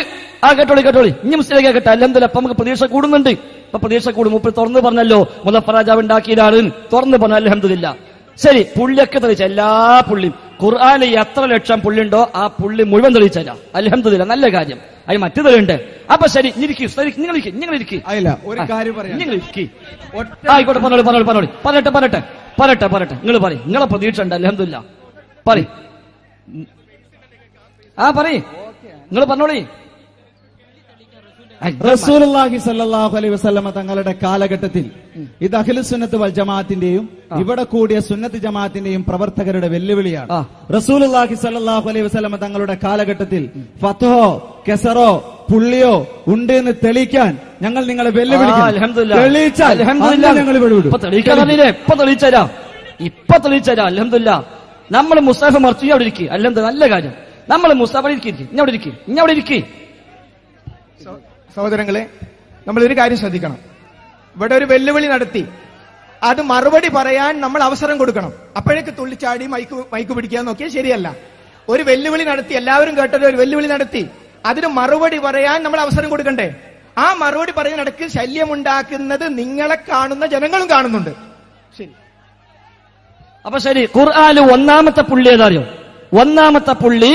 കേട്ടോളി. ഇനി മുസ്ലിം കേട്ടെ. അൽഹംദുലില്ലാ, അപ്പൊ നമുക്ക് പ്രതീക്ഷ കൂടുന്നുണ്ട്. ഇപ്പൊ പ്രതീക്ഷ കൂടും. മുപ്പത് തുറന്ന് പറഞ്ഞല്ലോ, മുളഫർ രാജാവ് ഉണ്ടാക്കിയതാണ്. തുറന്ന് പറഞ്ഞു. അൽഹംദുലില്ലാ. ശരി, പുള്ളിയൊക്കെ തെളിയിച്ച എല്ലാ പുള്ളിയും ഖുർആനിൽ എത്ര ലക്ഷം പുള്ളിയുണ്ടോ ആ പുള്ളി മുഴുവൻ തെളിയിച്ചല്ല. അൽഹംദുലില്ലാ, നല്ല കാര്യം. അത് മറ്റു തെളിയുണ്ട്. അപ്പൊ ശരി, നിങ്ങൾ ഒരു കാര്യം ആയിക്കോട്ടെ, പറയട്ടെ. നിങ്ങൾ പറയും. നിങ്ങളെ പ്രതീക്ഷ ഉണ്ട്. അൽഹംദുലില്ലാ, പറയും. നിങ്ങൾ പറഞ്ഞോളി. റസൂലുള്ളാഹി സ്വല്ലല്ലാഹു അലൈഹി വസല്ലമ തങ്ങളുടെ കാലഘട്ടത്തിൽ ഇത് അഹ്ലുസുന്നത്ത് വൽ ജമാഅത്തിന്റെയും ഇവിടെ കൂടിയ സുന്നത്ത് ജമാഅത്തിന്റെയും പ്രവർത്തകരുടെ വെല്ലുവിളിയാണ്. റസൂലുള്ളാഹി സ്വല്ലല്ലാഹു അലൈഹി വസല്ലമ തങ്ങളുടെ കാലഘട്ടത്തിൽ ഫത്ഹോ, കസറോ, പുള്ളിയോ ഉണ്ട് എന്ന് തെളിയിക്കാൻ ഞങ്ങൾ നിങ്ങളെ വെല്ലുവിളിക്കും. തെളിയിച്ചാൽ ഞങ്ങൾ ഇപ്പൊ തെളിയിച്ചരാ. അൽഹംദുലില്ലാ, നമ്മൾ മുസ്തഫ മർത്തി അവിടെ ഇരിക്കുക. അല്ലെന്ത് നല്ല കാര്യം. നമ്മൾ മുസ്തഫ ഇഞ്ഞവിടെ ഇരിക്കുക. സഹോദരങ്ങളെ, നമ്മൾ ഒരു കാര്യം ശ്രദ്ധിക്കണം. ഇവിടെ ഒരു വെല്ലുവിളി നടത്തി, അത് മറുപടി പറയാൻ നമ്മൾ അവസരം കൊടുക്കണം. അപ്പോഴേക്ക് തുള്ളിച്ചാടി മൈക്ക് പിടിക്കാൻ നോക്കിയാൽ ശരിയല്ല. ഒരു വെല്ലുവിളി നടത്തി, എല്ലാവരും കേട്ടത് ഒരു വെല്ലുവിളി നടത്തി, അതിന് മറുപടി പറയാൻ നമ്മൾ അവസരം കൊടുക്കണ്ടേ? ആ മറുപടി പറയുന്നിടക്ക് ശല്യമുണ്ടാക്കുന്നത് നിങ്ങളെ കാണുന്ന ജനങ്ങളും കാണുന്നുണ്ട്. ശരി, അപ്പൊ ശരി. ഖുർആനിൽ ഒന്നാമത്തെ പുള്ളി ഏതാറിയോ? ഒന്നാമത്തെ പുള്ളി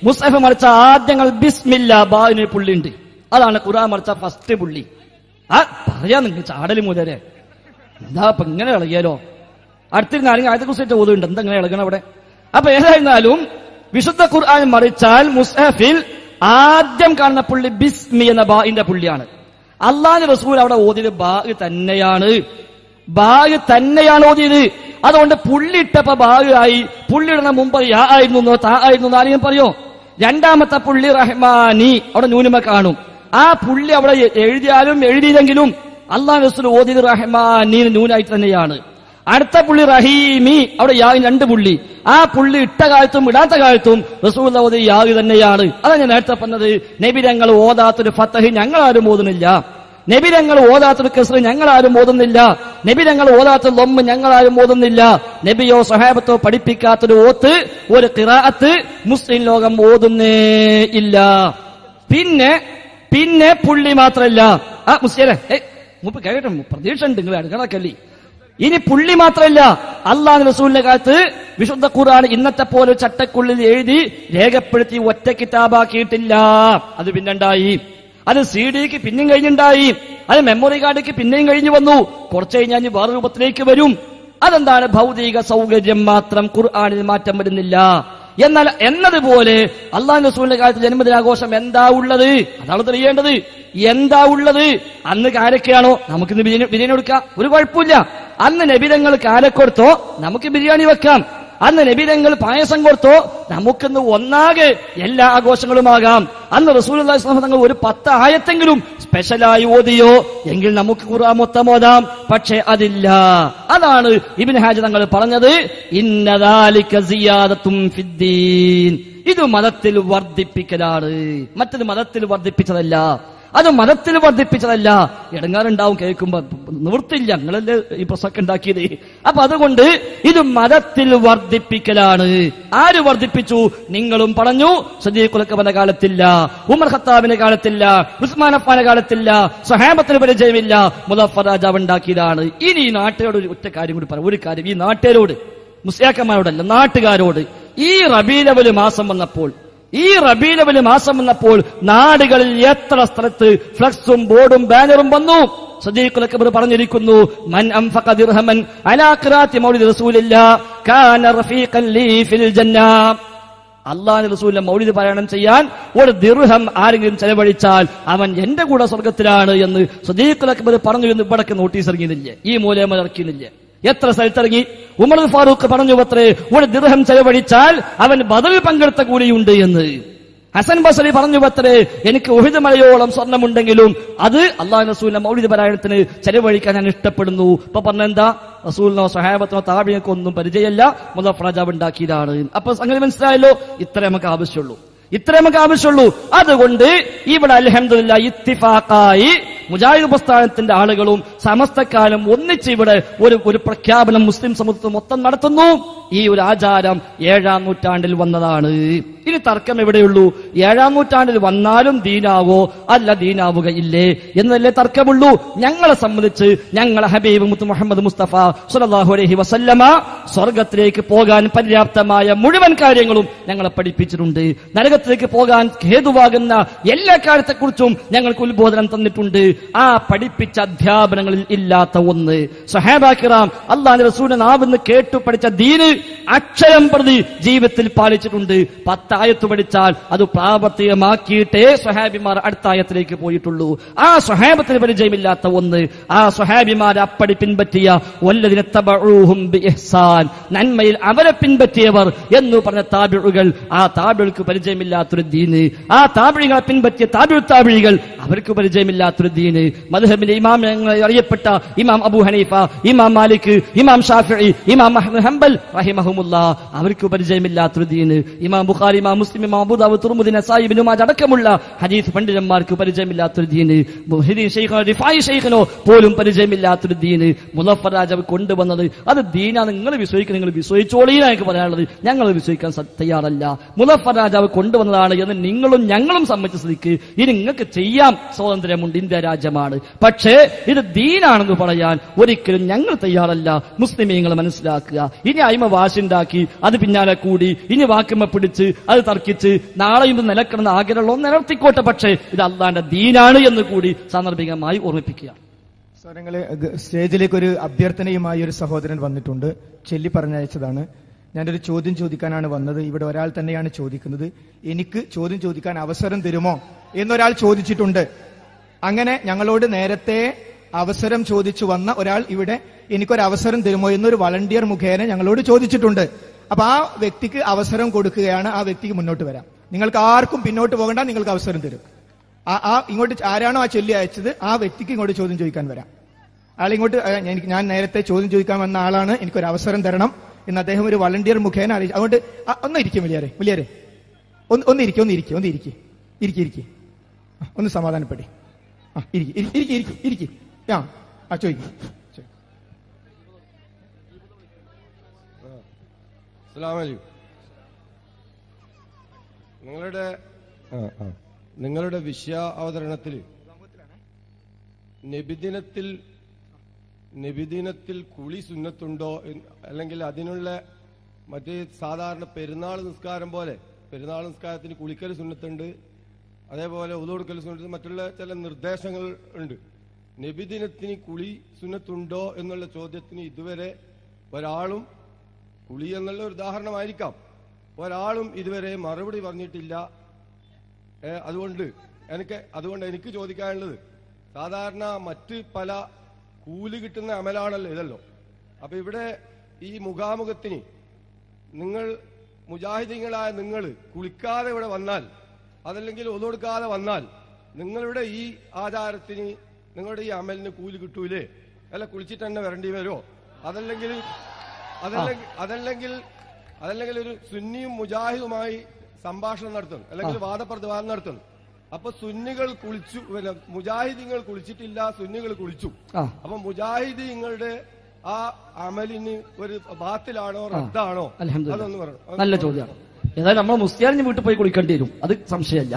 മുസ്ഹഫ് മറിച്ച ആദ്യങ്ങൾ ബിസ്മില്ലാ ബാവിന് പുള്ളിയുണ്ട്. അതാണ് ഖുർആൻ മറിച്ച ഫസ്റ്റ് പുള്ളി. പറയാ നിങ്ങൾ ചാടല് മുതലേ എന്താ ഇപ്പൊ ഇങ്ങനെ ഇളകിയാലോ? അടുത്തിരുന്ന ആരെങ്കിലും ആദ്യത്തെ കുറിച്ചിട്ട് ഓതുണ്ട്. എന്താ ഇങ്ങനെ ഇളകണം അവിടെ? അപ്പൊ ഏതായിരുന്നാലും വിശുദ്ധ ഖുർആൻ മറിച്ചാൽ മുസ്ഹഫിൽ ആദ്യം കാണുന്ന പുള്ളി ബിസ്മി എന്ന ബാഇന്റെ പുള്ളിയാണ്. അള്ളാഹുവിന്റെ റസൂൽ അവിടെ ഓതിയത് ബാ തന്നെയാണ് ഓതിയത്. അതുകൊണ്ട് പുള്ളി ഇട്ടപ്പോ ബാ ആയി. പുള്ളിയിടുന്ന മുമ്പ് യാ ആയിരുന്നു താ ആയിരുന്നു ആരെയും പറയോ? രണ്ടാമത്തെ പുള്ളി റഹ്മാനി അവിടെ ന്യൂനമ കാണും. ആ പുള്ളി അവിടെ എഴുതിയാലും എഴുതിയില്ലെങ്കിലും അള്ളാഹു റസൂൽ ഓതിയത് റഹ്മാനി ന്യൂനായിട്ട് തന്നെയാണ്. അടുത്ത പുള്ളി റഹീമി അവിടെ യാ 2 പുള്ളി. ആ പുള്ളി ഇട്ട കാലത്തും ഇടാത്ത കാലത്തും റസൂൽ ഓതി യാ തന്നെയാണ്. അതാണ് ഞാൻ നേരത്തെ പറഞ്ഞത്. നബിരങ്ങൾ ഓതാത്തൊരു ഫത്തഹ് ഞങ്ങളാരും ഓതുന്നില്ല. നബിരങ്ങൾ ഓതാത്തൊരു കസ്റ് ഞങ്ങളാരും ഓതുന്നില്ല. നബിരങ്ങൾ ഓതാത്തൊരു ലൊമ്മ് ഞങ്ങളാരും ഓതുന്നില്ല. നബിയോ സഹാബത്തോ പഠിപ്പിക്കാത്തൊരു ഓത്ത്, ഒരു ഖിറാഅത്ത് മുസ്ലിം ലോകം ഓതുന്നേ ഇല്ല. പിന്നെ പുള്ളി മാത്രല്ല മുസ്ലിം മുപ്പ് കേട്ടോ, പ്രതീക്ഷ ഉണ്ട് നിങ്ങൾ അടുക്കളക്കല്ലി. ഇനി പുള്ളി മാത്രമല്ല, അള്ളാഹു റസൂലിന്റെ കാലത്ത് വിശുദ്ധ ഖുർആൻ ഇന്നത്തെ പോലെ ചട്ടക്കുള്ളിൽ എഴുതി രേഖപ്പെടുത്തി ഒറ്റ കിതാബാക്കിയിട്ടില്ല. അത് പിന്നുണ്ടായി. അത് CD-ക്ക് പിന്നെയും കഴിഞ്ഞുണ്ടായി. അത് മെമ്മറി കാർഡിക്ക് പിന്നെയും കഴിഞ്ഞു വന്നു. കുറച്ച് കഴിഞ്ഞാൽ വേറെ രൂപത്തിലേക്ക് വരും. അതെന്താണ്? ഭൗതിക സൗകര്യം മാത്രം, ഖുർആനിൽ മാറ്റം വരുന്നില്ല. എന്നാൽ എന്നതുപോലെ അള്ളാഹു റസൂലിന്റെ കാലത്ത് ജന്മദിനാഘോഷം എന്താ ഉള്ളത്? അതാണ് തെളിയേണ്ടത്. എന്താ ഉള്ളത്? അന്ന് കാരക്കയാണോ? നമുക്കിന്ന് ബിരിയാണി കൊടുക്കാം, ഒരു കുഴപ്പമില്ല. അന്ന് നബിതങ്ങൾ കാരക്ക കൊടുത്തോ, നമുക്ക് ബിരിയാണി വെക്കാം. അന്ന് നബിതങ്ങൾ പായസം കൊടുത്തോ, നമുക്കിന്ന് ഒന്നാകെ എല്ലാ ആഘോഷങ്ങളുമാകാം. അന്ന് റസൂലുള്ളാഹി സ്വല്ലല്ലാഹു അലൈഹി വസല്ലം തങ്ങൾ ഒരു 10 ആയത്തെങ്കിലും സ്പെഷ്യലായി ഓതിയോ എങ്കിൽ നമുക്ക് ഖുർആൻ മൊത്തം ഓതാം. പക്ഷെ അതില്ല. അതാണ് ഇബ്നു ഹാജർ തങ്ങൾ പറഞ്ഞത്, ഇന്ന ദാലിക സിയാദത്തുൻ ഫിദ്ദീൻ. ഇത് മതത്തിൽ വർദ്ധിപ്പിക്കലാണ്, മറ്റത് മതത്തിൽ വർദ്ധിപ്പിച്ചതല്ല. അത് മതത്തിൽ വർദ്ധിപ്പിച്ചതല്ല. ഇടങ്ങാറുണ്ടാവും കേൾക്കുമ്പോ, നിവൃത്തില്ല, ഞങ്ങളല്ലേ ഈ പ്രസംഗം ഉണ്ടാക്കിയത്. അപ്പൊ അതുകൊണ്ട് ഇത് മതത്തിൽ വർദ്ധിപ്പിക്കലാണ്. ആര് വർദ്ധിപ്പിച്ചു? നിങ്ങളും പറഞ്ഞു. സദീഖുൽ അക്ബറിന്റെ കാലത്തില്ല, ഉമർ ഖത്താബിന്റെ കാലത്തില്ല, ഉസ്മാൻ അഫ്ഫാന്റെ കാലത്തില്ല, സ്വഹാബത്തിന് പരിചയമില്ല, മുദഫർ രാജാവ് ഉണ്ടാക്കിയതാണ്. ഇനി ഈ നാട്ടുകാരോട് ഒറ്റ കാര്യം കൂടി പറയാം. ഒരു കാര്യം ഈ നാട്ടുകാരോട്, മുസ്ലിയാക്കന്മാരോടല്ല, നാട്ടുകാരോട്. ഈ റബീഉൽ അവ്വൽ മാസം വന്നപ്പോൾ നാടുകളിൽ എത്ര സ്ഥലത്ത് ഫ്ലക്സും ബോർഡും ബാനറും വന്നു. സദീഖുൽ അക്ബർ പറഞ്ഞിരിക്കുന്നു, മൻ അൻഫഖ ദിർഹമൻ അലാ ഖിറാഅത്തി മൗലിദി റസൂലില്ലാഹ് കാന റഫീഖൻ ലീ ഫിൽ ജന്ന. അല്ലാഹുവിന്റെ റസൂലിന്റെ മൗലിദ് പാരായണം ചെയ്യാൻ ഒരു ദിർഹം ആരെങ്കിലും ചെലവഴിച്ചാൽ അവൻ എന്റെ കൂടെ സ്വർഗത്തിലാണ് എന്ന് സദീഖുൽ അക്ബർ പറഞ്ഞു എന്ന് ഇവിടേക്ക് നോട്ടീസ് ഇറങ്ങിയില്ലേ? ഈ മൂലം ഇറക്കിയില്ലേ? എത്ര സ്ഥലത്തിറങ്ങി? ഉമർ ഫാറൂഖ് പറഞ്ഞു അത്രേ, ഒരു ദിർഹം ചെലവഴിച്ചാൽ അവൻ ബദറിൽ പങ്കെടുത്ത കൂലിയുണ്ട് എന്ന്. ഹസൻ ബസരി പറഞ്ഞു അത്രേ, എനിക്ക് ഉഹദ് മലയോളം സ്വർണ്ണമുണ്ടെങ്കിലും അത് അല്ലാഹു റസൂലിന്റെ മൗലിദ് പാരായണത്തിന് ചെലവഴിക്കാൻ ഞാൻ ഇഷ്ടപ്പെടുന്നു. ഇപ്പൊ പറഞ്ഞെന്താ? റസൂലിനോ സ്വഹാബത്തിനോ താബിഈനോ ഒന്നും പരിചയമല്ല, മുദഫർ രാജാവ് ഉണ്ടാക്കിയതാണ്. അപ്പൊ അങ്ങനെ മനസ്സിലായല്ലോ. ഇത്രേ നമുക്ക് ആവശ്യമുള്ളൂ. അതുകൊണ്ട് ഇവിടെ അൽഹംദുലില്ലാഹ് ഇത്തിഫാഖായി മുജാഹിദ് പ്രസ്ഥാനത്തിന്റെ ആളുകളും സമസ്തക്കാരും ഒന്നിച്ച് ഇവിടെ ഒരു പ്രഖ്യാപനം മുസ്ലിം സമൂഹത്തിൽ മൊത്തം നടത്തുന്നു. ഈ ഒരു ആചാരം 7-ാം നൂറ്റാണ്ടിൽ വന്നതാണ്. ഇനി തർക്കം എവിടെയുള്ളൂ? 7-ാം നൂറ്റാണ്ടിൽ വന്നാലും ദീനാവോ അല്ല ദീനാവുകയില്ലേ എന്നല്ലേ തർക്കമുള്ളൂ. ഞങ്ങളെ സംബന്ധിച്ച് ഞങ്ങളെ ഹബീബ് മുത്ത് മുഹമ്മദ് മുസ്തഫ സ്വല്ലല്ലാഹു അലൈഹി വസല്ലമ സ്വർഗത്തിലേക്ക് പോകാൻ പര്യാപ്തമായ മുഴുവൻ കാര്യങ്ങളും ഞങ്ങളെ പഠിപ്പിച്ചിട്ടുണ്ട്. നരകത്തിലേക്ക് പോകാൻ ഹേതുവാകുന്ന എല്ലാ കാര്യത്തെക്കുറിച്ചും ഞങ്ങൾക്ക് ഉത്ബോധനം തന്നിട്ടുണ്ട്. ആ പഠിപ്പിച്ച അധ്യാപനങ്ങളിൽ ഇല്ലാത്ത ഒന്ന് സ്വഹാബാ കിറാം അല്ലാഹുവിന്റെ റസൂലിന്റെ നാവിന്ന് കേട്ടു പഠിച്ച ദീന് അക്ഷരം പ്രതി ജീവിതത്തിൽ പാലിച്ചിട്ടുണ്ട്. 10 ആയത്ത് പഠിച്ചാൽ അത് പ്രാവർത്തികമാക്കിയിട്ടേ സ്വഹാബിമാർ അടുത്ത ആയത്തിലേക്ക് പോയിട്ടുള്ളൂ. ആ സ്വഹാബത്തിന് പരിചയമില്ലാത്ത ഒന്ന്, ആ സ്വഹാബിമാരെ അപ്പടി പിൻപറ്റിയ വല്ലദിന തബഊഹും ബിഇഹ്സാൻ, നന്മയിൽ അവരെ പിൻപറ്റിയവർ എന്ന് പറഞ്ഞ താബിഉകൾ, ആ താബിഉകൾക്ക് പരിചയമില്ലാത്തൊരു ദീന്, ആ താബിഉകളെ പിൻപറ്റിയ താബിഉകൾ അവർക്ക് പരിചയമില്ലാത്തൊരു ദീന്. മദ്ഹബിന്റെ ഇമാം അറിയപ്പെട്ട ഇമാം അബൂ ഹനീഫ, ഇമാം മാലിക്, ഇമാം ഷാഫിഈ, ഇമാം അഹ്മദ് ഹംബൽ റഹിമഹുമുല്ലാ അവർക്ക് പരിചയമില്ലാത്തൊരു ദീന്. ഇമാം ബുഖാരി, ഇമാം മുസ്ലിം, ഇമാം അബൂ ദാവൂദ്, തുർമുദി, നസായി, ഇബ്നു മാജ അടക്കമുള്ള ഹദീസ് പണ്ഡിതന്മാർക്ക് പരിചയമില്ലാത്തൊരു ദീന്. മുഹ്യിദ്ദീൻ ശൈഖ് റിഫായി ശൈഖിനോ പോലും പരിചയമില്ലാത്തൊരു ദീന് മുദഫർ രാജാവ് കൊണ്ടുവന്നത്. അത് ദീനാണ്. നിങ്ങൾ വിശ്വസിക്കുന്ന നിങ്ങൾ വിശ്വസിച്ചോളീനാ എനിക്ക് പറയാനുള്ളത്. ഞങ്ങൾ വിശ്വസിക്കാൻ തയ്യാറല്ല. മുദഫർ രാജാവ് കൊണ്ടുവന്നതാണ് എന്ന് നിങ്ങളും ഞങ്ങളും സമ്മതിച്ച സ്ഥിതിക്ക് ഇനി നിങ്ങൾക്ക് ചെയ്യാം, സ്വാതന്ത്ര്യമുണ്ട്, ഇന്ത്യ രാജ്യമാണ്. പക്ഷേ ഇത് ദീനാണെന്ന് പറയാൻ ഒരിക്കലും ഞങ്ങൾ തയ്യാറല്ല. മുസ്ലിമീങ്ങൾ മനസ്സിലാക്കുക. ഇനി അയിമ വാശുണ്ടാക്കി അത് പിന്നാലെ കൂടി ഇനി വാക്കുമ്മ പിടിച്ച് അത് തർക്കിച്ച് നാളെയും നിലക്കിടന്ന ആഗ്രഹമുള്ള നിലർത്തിക്കോട്ടെ. പക്ഷേ ഇത് അല്ലാഹുവിന്റെ ദീനാണ് എന്ന് കൂടി സാന്ദർഭികമായി ഓർമ്മിപ്പിക്കുക. സ്റ്റേജിലേക്ക് ഒരു അഭ്യർത്ഥനയുമായി ഒരു സഹോദരൻ വന്നിട്ടുണ്ട്, ചൊല്ലി പറഞ്ഞയച്ചതാണ്. ഞാനൊരു ചോദ്യം ചോദിക്കാനാണ് വന്നത്. ഇവിടെ ഒരാൾ തന്നെയാണ് ചോദിക്കുന്നത്, എനിക്ക് ചോദ്യം ചോദിക്കാൻ അവസരം തരുമോ എന്നൊരാൾ ചോദിച്ചിട്ടുണ്ട്. അങ്ങനെ ഞങ്ങളോട് നേരത്തെ അവസരം ചോദിച്ചു വന്ന ഒരാൾ ഇവിടെ എനിക്കൊരു അവസരം തരുമോ എന്നൊരു വളണ്ടിയർ മുഖേന ഞങ്ങളോട് ചോദിച്ചിട്ടുണ്ട്. അപ്പൊ ആ വ്യക്തിക്ക് അവസരം കൊടുക്കുകയാണ്. ആ വ്യക്തിക്ക് മുന്നോട്ട് വരാം. നിങ്ങൾക്ക് ആർക്കും പിന്നോട്ട് പോകണ്ട, നിങ്ങൾക്ക് അവസരം തരും. ഇങ്ങോട്ട് ആരാണോ ആ ചൊല്ലി അയച്ചത് ആ വ്യക്തിക്ക് ഇങ്ങോട്ട് ചോദ്യം ചോദിക്കാൻ വരാം. ആളിങ്ങോട്ട് ഞാൻ നേരത്തെ ചോദ്യം ചോദിക്കാൻ വന്ന ആളാണ്, എനിക്കൊരു അവസരം തരണം എന്ന് അദ്ദേഹം ഒരു വളണ്ടിയർ മുഖേന അറിയിച്ചു. അതുകൊണ്ട് ഒന്നിരിക്കും വലിയാരെ ഒന്നിരിക്കും ഒന്ന് സമാധാനപ്പെടി. ഇരിക്കും ചോദിക്കും. നിങ്ങളുടെ വിഷയ അവതരണത്തിൽ നബിദിനത്തിൽ കുളി സുന്നത്തുണ്ടോ, അല്ലെങ്കിൽ അതിനുള്ള മറ്റേ സാധാരണ പെരുന്നാൾ നിസ്കാരം പോലെ പെരുന്നാൾ നിസ്കാരത്തിന് കുളിക്കൽ സുന്നത്തുണ്ട്, അതേപോലെ ഉളു കൊടുക്കൽ സുന്നത്ത്, മറ്റുള്ള ചില നിർദ്ദേശങ്ങൾ ഉണ്ട്. നബിദിനത്തിന് കുളി സുന്നത്തുണ്ടോ എന്നുള്ള ചോദ്യത്തിന് ഇതുവരെ ഒരാളും, കുളി എന്നുള്ള ഒരു ഉദാഹരണമായിരിക്കാം, ഒരാളും ഇതുവരെ മറുപടി പറഞ്ഞിട്ടില്ല. അതുകൊണ്ട് എനിക്ക് ചോദിക്കാനുള്ളത്, സാധാരണ മറ്റ് പല കൂലി കിട്ടുന്ന അമലാണല്ലോ ഇതല്ലോ. അപ്പൊ ഇവിടെ ഈ മുഖാമുഖത്തിന് നിങ്ങൾ മുജാഹിദീങ്ങളായ നിങ്ങൾ കുളിക്കാതെ ഇവിടെ വന്നാൽ, അതല്ലെങ്കിൽ ഒതുകൊടുക്കാതെ വന്നാൽ, നിങ്ങളുടെ ഈ ആചാരത്തിന്, നിങ്ങളുടെ ഈ അമലിന് കൂലി കിട്ടൂലേ? അല്ല കുളിച്ചിട്ട് തന്നെ വരേണ്ടി വരുമോ? അതല്ലെങ്കിൽ ഒരു സുന്നിയും മുജാഹിദുമായി സംഭാഷണം നടത്തുന്നു, അല്ലെങ്കിൽ വാദപ്രതിവാദം നടത്തുന്നു. അപ്പൊ സുന്നികൾ കുളിച്ചു, മുജാഹിദീങ്ങൾ കുളിച്ചിട്ടില്ല, സുന്നികൾ കുളിച്ചു. അപ്പൊ മുജാഹിദീങ്ങളുടെ ആ അമലിന് ഒരു ബാത്തിലാണോ റദ്ദാണോ? അതൊന്ന് പറഞ്ഞു. നല്ല ചോദ്യമാണ്. ഏതായാലും നമ്മൾ മുസ്ലിം വീട്ടിൽ പോയി കുളിക്കേണ്ടി വരും, അത് സംശയമില്ല.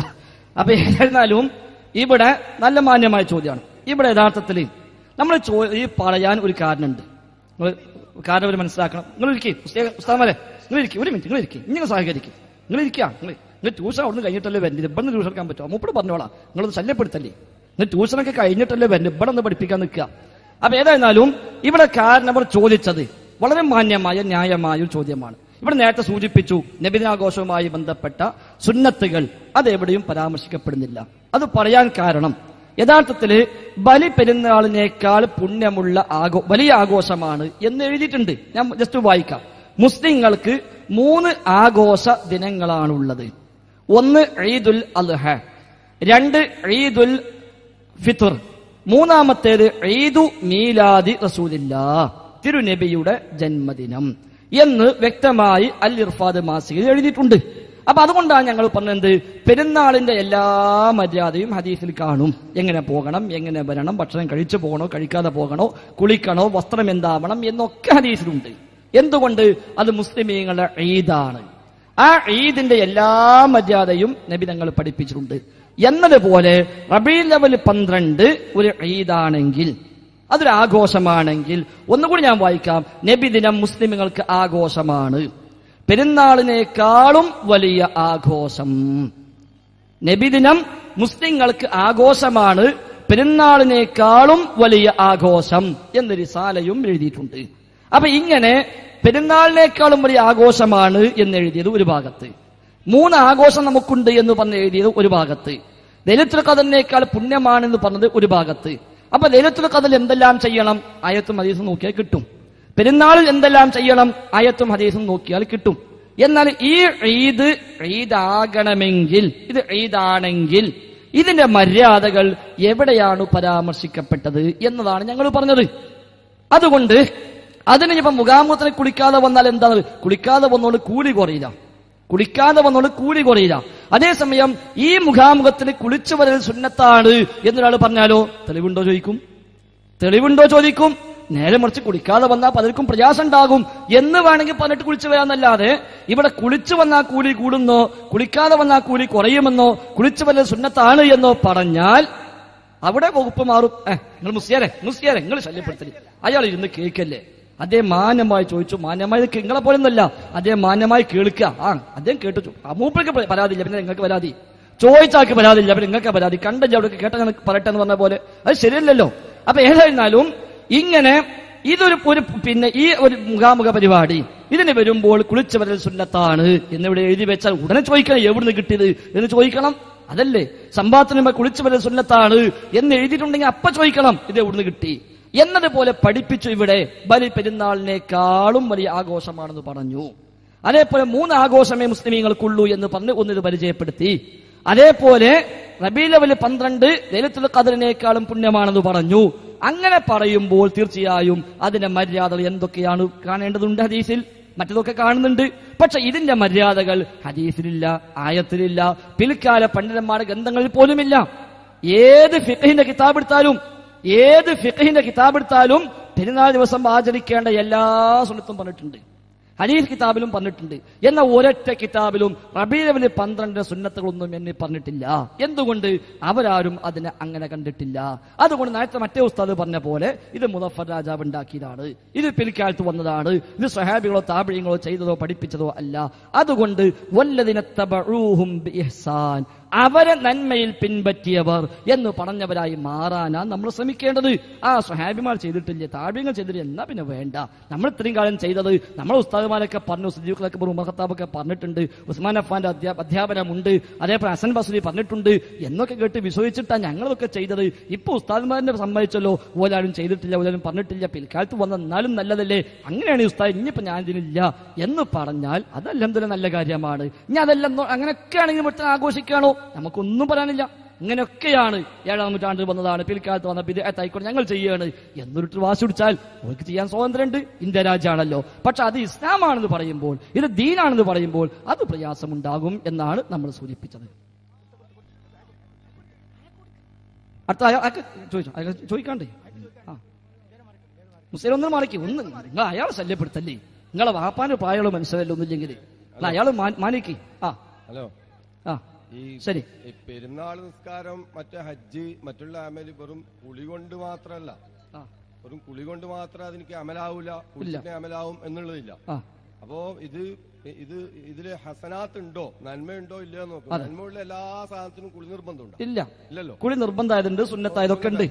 അപ്പൊ ഏതായിരുന്നാലും ഇവിടെ നല്ല മാന്യമായ ചോദ്യമാണ്. ഇവിടെ യഥാർത്ഥത്തിൽ നമ്മൾ ഈ പറയാൻ ഒരു കാരണമുണ്ട്. കാരണം അവർ മനസ്സിലാക്കണം. നിങ്ങൾ ഇരിക്കും ഉസ്താദന്മാരെ, നിങ്ങൾ ഇരിക്കും, ഒരു മിനിറ്റ് നിങ്ങൾ ഇരിക്കും, ഇങ്ങനെ സഹകരിക്കും, നിങ്ങൾ ഇരിക്കുക. നിങ്ങൾ ട്യൂഷൻ അവിടെ നിന്ന് കഴിഞ്ഞിട്ടല്ലേ വരുന്നത്, ഇവിടെ നിന്ന് ട്യൂഷൻ എടുക്കാൻ പറ്റുമോ? മൂപ്പട് പറഞ്ഞോളാം, നിങ്ങളത് ശല്യപ്പെടുത്തല്ലേ. നിങ്ങൾ ട്യൂഷനൊക്കെ കഴിഞ്ഞിട്ടല്ലേ വരുന്നത്, ഇവിടെ ഒന്ന് പഠിപ്പിക്കാൻ നിൽക്കുക. അപ്പൊ ഏതായിരുന്നാലും ഇവിടെ കാരണം അവർ ചോദിച്ചത് വളരെ മാന്യമായ ന്യായമായ ഒരു ചോദ്യമാണ്. ഇവിടെ നേരത്തെ സൂചിപ്പിച്ചു, നബിദിനാഘോഷവുമായി ബന്ധപ്പെട്ട സുന്നത്തുകൾ അതെവിടെയും പരാമർശിക്കപ്പെടുന്നില്ല. അത് പറയാൻ കാരണം യഥാർത്ഥത്തില് ബലി പെരുന്നാളിനേക്കാൾ പുണ്യമുള്ള വലിയ ആഘോഷമാണ് എന്ന് എഴുതിയിട്ടുണ്ട്. ഞാൻ ജസ്റ്റ് വായിക്കാം. മുസ്ലിങ്ങൾക്ക് 3 ആഘോഷ ദിനങ്ങളാണുള്ളത്. 1 ഈദുൽ അദ്ഹ, 2 ഈദുൽ ഫിത്ർ, 3-ാമത്തേത് ഈദു മീലാദി റസൂലില്ലാഹ്, തിരുനബിയുടെ ജന്മദിനം എന്ന് വ്യക്തമായി അൽ ഇർഫാദ് മാസികയിൽ എഴുതിയിട്ടുണ്ട്. അപ്പൊ അതുകൊണ്ടാണ് ഞങ്ങൾ പറഞ്ഞത്, പെരുന്നാളിന്റെ എല്ലാ മര്യാദയും ഹദീസിൽ കാണും. എങ്ങനെ പോകണം, എങ്ങനെ വരണം, ഭക്ഷണം കഴിച്ചു പോകണോ, കഴിക്കാതെ പോകണോ, കുളിക്കണോ, വസ്ത്രം എന്താവണം എന്നൊക്കെ ഹദീസിലുണ്ട്. എന്തുകൊണ്ട്? അത് മുസ്ലിമീങ്ങളുടെ ഈദാണ്. ആ ഈദിന്റെ എല്ലാ മര്യാദയും നബി തങ്ങൾ പഠിപ്പിച്ചിട്ടുണ്ട്. എന്നതുപോലെ റബീഉൽ അവ്വൽ 12 ഒരു ഈദാണെങ്കിൽ, അതൊരു ആഘോഷമാണെങ്കിൽ, ഒന്നുകൂടി ഞാൻ വായിക്കാം. നബിദിനം മുസ്ലിമുകൾക്ക് ആഘോഷമാണ്, പെരുന്നാളിനേക്കാളും വലിയ ആഘോഷം. നബിദിനം മുസ്ലിങ്ങൾക്ക് ആഘോഷമാണ്, പെരുന്നാളിനേക്കാളും വലിയ ആഘോഷം എന്ന് റിസാലയും എഴുതിയിട്ടുണ്ട്. അപ്പൊ ഇങ്ങനെ പെരുന്നാളിനേക്കാളും വലിയ ആഘോഷമാണ് എന്ന് എഴുതിയത് ഒരു ഭാഗത്ത്, 3 ആഘോഷം നമുക്കുണ്ട് എന്ന് പറഞ്ഞ് എഴുതിയത് ഒരു ഭാഗത്ത്, ലൈലത്തുൽ ഖദറിനേക്കാൾ പുണ്യമാണെന്ന് പറഞ്ഞത് ഒരു ഭാഗത്ത്. അപ്പൊ ലൈലത്തുൽ ഖദറിൽ എന്തെല്ലാം ചെയ്യണം? ആയത്തും ഹദീസും നോക്കിയാൽ കിട്ടും. പെരുന്നാളിൽ എന്തെല്ലാം ചെയ്യണം? ആയത്തും ഹദീസും നോക്കിയാൽ കിട്ടും. എന്നാൽ ഈ ഈദാകണമെങ്കിൽ, ഇത് ഈദാണെങ്കിൽ ഇതിന്റെ മര്യാദകൾ എവിടെയാണ് പരാമർശിക്കപ്പെട്ടത് എന്നതാണ് ഞങ്ങൾ പറഞ്ഞത്. അതുകൊണ്ട് അതിന് ഇപ്പം മുഖാമുഖത്തിന് കുളിക്കാതെ വന്നാൽ എന്താണ്? കുളിക്കാതെ വന്നോണ്ട് കൂലി കുറയില്ല, കുളിക്കാതെ വന്നോണ്ട് കൂലി കുറയില്ല. അതേസമയം ഈ മുഖാമുഖത്തിന് കുളിച്ചു വരൽ സുന്നത്താണ് എന്നൊരാൾ പറഞ്ഞാലോ തെളിവുണ്ടോ ചോദിക്കും. നേരെ മറിച്ച് കുളിക്കാതെ വന്നാൽ പലർക്കും പ്രയാസം ഉണ്ടാകും എന്ന് വേണമെങ്കിൽ പറഞ്ഞിട്ട് കുളിച്ചു വരാന്നല്ലാതെ ഇവിടെ കുളിച്ചു വന്നാൽ കൂലി കൂടുന്നോ, കുളിക്കാതെ വന്നാൽ കൂലി കുറയുമെന്നോ, കുളിച്ചു വരൽ സുന്നത്താണ് എന്നോ പറഞ്ഞാൽ അവിടെ വകുപ്പ് മാറും. നിങ്ങൾ മുസ്ലിയാരെ നിങ്ങൾ ശല്യപ്പെടുത്തല്. അയാൾ ഇരുന്ന് കേൾക്കല്ലേ, അദ്ദേഹം മാന്യമായി ചോദിച്ചു, മാന്യമായി നിങ്ങളെ പോലെ ഒന്നല്ല, അദ്ദേഹം മാന്യമായി കേൾക്കുക. അദ്ദേഹം കേട്ടു, മൂപ്പർക്ക് പരാതിയില്ല, പിന്നെ നിങ്ങൾക്ക് പരാതി, ചോദിച്ചാൾക്ക് പരാതിയില്ല, പിന്നെ നിങ്ങൾക്ക് പരാതി, കണ്ടല്ലേ അവിടെ കേട്ട പറയട്ടെ എന്ന് പറഞ്ഞ പോലെ അത് ശരിയല്ലല്ലോ. അപ്പൊ ഏതായിരുന്നാലും ഇങ്ങനെ ഇതൊരു പിന്നെ ഈ ഒരു മുഖാമുഖ പരിപാടി ഇതിന് വരുമ്പോൾ കുളിച്ചു വരൽ സുന്നത്താണ് എന്നിവിടെ എഴുതി വെച്ചാൽ ഉടനെ ചോദിക്കണം എവിടുന്ന് കിട്ടിയത് എന്ന് ചോദിക്കണം. അതല്ലേ സംഭവത്തിന് കുളിച്ചു വരൽ സുന്നത്താണ് എന്ന് എഴുതിയിട്ടുണ്ടെങ്കിൽ അപ്പ ചോദിക്കണം ഇത് എവിടുന്ന് കിട്ടി എന്നതുപോലെ പഠിപ്പിച്ചു. ഇവിടെ ബലി പെരുന്നാളിനേക്കാളും വലിയ ആഘോഷമാണെന്ന് പറഞ്ഞു. അതേപോലെ 3 ആഘോഷമേ മുസ്ലിമീങ്ങൾക്കുള്ളൂ എന്ന് പറഞ്ഞ് ഒന്നിത് പരിചയപ്പെടുത്തി. അതേപോലെ റബീഉൽ അവ്വൽ 12 ലൈലത്തുൽ ഖദ്റിനേക്കാളും പുണ്യമാണെന്ന് പറഞ്ഞു. അങ്ങനെ പറയുമ്പോൾ തീർച്ചയായും അതിന്റെ മര്യാദകൾ എന്തൊക്കെയാണ് കാണേണ്ടതുണ്ട്. ഹദീസിൽ മറ്റതൊക്കെ കാണുന്നുണ്ട്. പക്ഷെ ഇതിന്റെ മര്യാദകൾ ഹദീസിലില്ല, ആയത്തിലില്ല, പിൽക്കാല പണ്ഡിതന്മാരുടെ ഗ്രന്ഥങ്ങളിൽ പോലുമില്ല. ഏത് ഫിഖഹിന്റെ കിതാബെടുത്താലും പെരുന്നാൾ ദിവസം ആചരിക്കേണ്ട എല്ലാ സുന്നത്തും പറഞ്ഞിട്ടുണ്ട്. ഹദീസ് കിതാബിലും പറഞ്ഞിട്ടുണ്ട്. എന്ന ഒരൊറ്റ കിതാബിലും റബീഉൽ അവ്വൽ 12 സുന്നത്തുകളൊന്നും എന്നെ പറഞ്ഞിട്ടില്ല. എന്തുകൊണ്ട്? അവരാരും അതിനെ അങ്ങനെ കണ്ടിട്ടില്ല. അതുകൊണ്ട് നേരത്തെ മറ്റേ ഉസ്താദ് പറഞ്ഞ പോലെ ഇത് മുദഫർ രാജാവ് ഉണ്ടാക്കിയതാണ്, ഇത് പിൽക്കാലത്ത് വന്നതാണ്, ഇത് സ്വഹാബികളോ താബിഈങ്ങളോ ചെയ്തതോ പഠിപ്പിച്ചതോ അല്ല. അതുകൊണ്ട് വല്ലദീന തബഊഹും ബിഇഹ്സാൻ, അവരെ നന്മയിൽ പിൻപറ്റിയവർ എന്ന് പറഞ്ഞവരായി മാറാനാണ് നമ്മൾ ശ്രമിക്കേണ്ടത്. ആ സ്വഹാബിമാർ ചെയ്തിട്ടില്ലേ, താബിഈങ്ങൾ ചെയ്തിട്ടില്ല, എന്നാ പിന്നെ വേണ്ട. നമ്മൾ ഇത്രയും കാലം ചെയ്തത് നമ്മളെ ഉസ്താദുമാരൊക്കെ പറഞ്ഞു, സിദ്ദീഖുൽ അക്ബർ, ഉമർ ഖത്താബൊക്കെ പറഞ്ഞിട്ടുണ്ട്, ഉസ്മാൻ അഫ്ഫാന്റെ അധ്യാപനമുണ്ട്, അതേപോലെ ഹസൻ ബസ്രി പറഞ്ഞിട്ടുണ്ട് എന്നൊക്കെ കേട്ട് വിശ്വസിച്ചിട്ടാണ് ഞങ്ങളൊക്കെ ചെയ്തത്. ഇപ്പൊ ഉസ്താദുമാരെ സമ്മതിച്ചല്ലോ, ഓലാരും ചെയ്തിട്ടില്ല, ഓലാരും പറഞ്ഞിട്ടില്ല, പിൽക്കാലത്ത് വന്ന എന്നാലും നല്ലതല്ലേ, അങ്ങനെയാണ് ഈ ഉസ്താദ്, ഇനിയിപ്പോ ഞാൻ ഇതിനില്ല എന്ന് പറഞ്ഞാൽ അത് അൽഹംദുലില്ലാഹ് നല്ല കാര്യമാണ്. ഇനി അതെല്ലാം അങ്ങനെയൊക്കെ ആണെങ്കിൽ മറ്റേ ആഘോഷിക്കുകയാണോ? നമുക്കൊന്നും പറയാനില്ല. ഇങ്ങനെയൊക്കെയാണ് 7-ാം നൂറ്റാണ്ടിൽ വന്നതാണ്, പിൽക്കാലത്ത് വന്ന ബിദ്അത്തായിക്കോട്ടെ ഞങ്ങൾ ചെയ്യാണ് എന്നൊരു വാശി പിടിച്ചാൽ അവർക്ക് ചെയ്യാൻ സ്വാതന്ത്ര്യമുണ്ട്. ഇന്ത്യ രാജ്യമാണല്ലോ. പക്ഷെ അത് ഇസ്ലാമാണെന്ന് പറയുമ്പോൾ, ഇത് ദീനാണെന്ന് പറയുമ്പോൾ അത് പ്രയാസമുണ്ടാകും എന്നാണ് നമ്മൾ സൂചിപ്പിച്ചത്. അടുത്ത ചോദിക്കാണ്ടേ? മുസ്ലിം ഒന്നും മാറിക്കും, ഒന്ന് നിങ്ങൾ അയാളെ ശല്യപ്പെടുത്തല്ലേ, നിങ്ങളെ വാപ്പാന് പ്രായമുള്ള മനസ്സിലല്ലോ ഒന്നുമില്ലെങ്കിൽ അയാൾ മാനിക്ക്. ഹലോ, ശരി. ഈ പെരുന്നാൾ നിസ്കാരം, മറ്റേ ഹജ്ജ്, മറ്റുള്ള അമല് വെറും കുളി കൊണ്ട് മാത്രമല്ല, വെറും കുളി കൊണ്ട് മാത്രം അതിനിക്ക് അമലാവൂല, കുളിച്ചിട്ട് അമലാവും എന്നുള്ളതില്ല. അപ്പോ ഇതില് ഹസനാത്ത് ഉണ്ടോ, നന്മയുണ്ടോ ഇല്ലയോ നോക്കും. നന്മയുള്ള എല്ലാ സാധനത്തിനും കുളി നിർബന്ധമുണ്ടോ? ഇല്ലല്ലോ. കുളി നിർബന്ധമായതുണ്ട്, സുന്നത്തായതൊക്കെ ഉണ്ട്.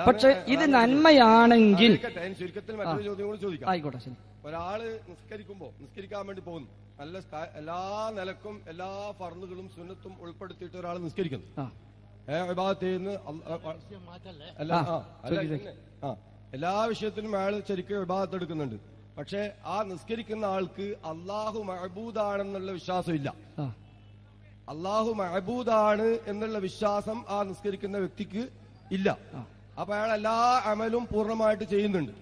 പക്ഷെ ഇത് നന്മയാണെങ്കിൽ ചുരുക്കത്തിൽ മറ്റൊരു ചോദ്യം കൂടി ചോദിക്കാം. ആയിക്കോട്ടെ, ശരി. ഒരാള് നിസ്കരിക്കാൻ വേണ്ടി പോകുന്നു, നല്ല എല്ലാ നിലക്കും എല്ലാ ഫർളുകളും സുന്നത്തും ഉൾപ്പെടുത്തിയിട്ട് ഒരാൾ നിസ്കരിക്കുന്നു, എല്ലാ വിഷയത്തിലും അയാൾ ശരിക്കും ഇബാദത്ത് എടുക്കുന്നുണ്ട്. പക്ഷെ ആ നിസ്കരിക്കുന്ന ആൾക്ക് അള്ളാഹു മഅബൂദാണെന്നുള്ള വിശ്വാസമില്ല. അള്ളാഹു മഅബൂദാണ് എന്നുള്ള വിശ്വാസം ആ നിസ്കരിക്കുന്ന വ്യക്തിക്ക് ഇല്ല. അപ്പൊ അയാൾ എല്ലാ അമലും പൂർണ്ണമായിട്ട് ചെയ്യുന്നുണ്ട്,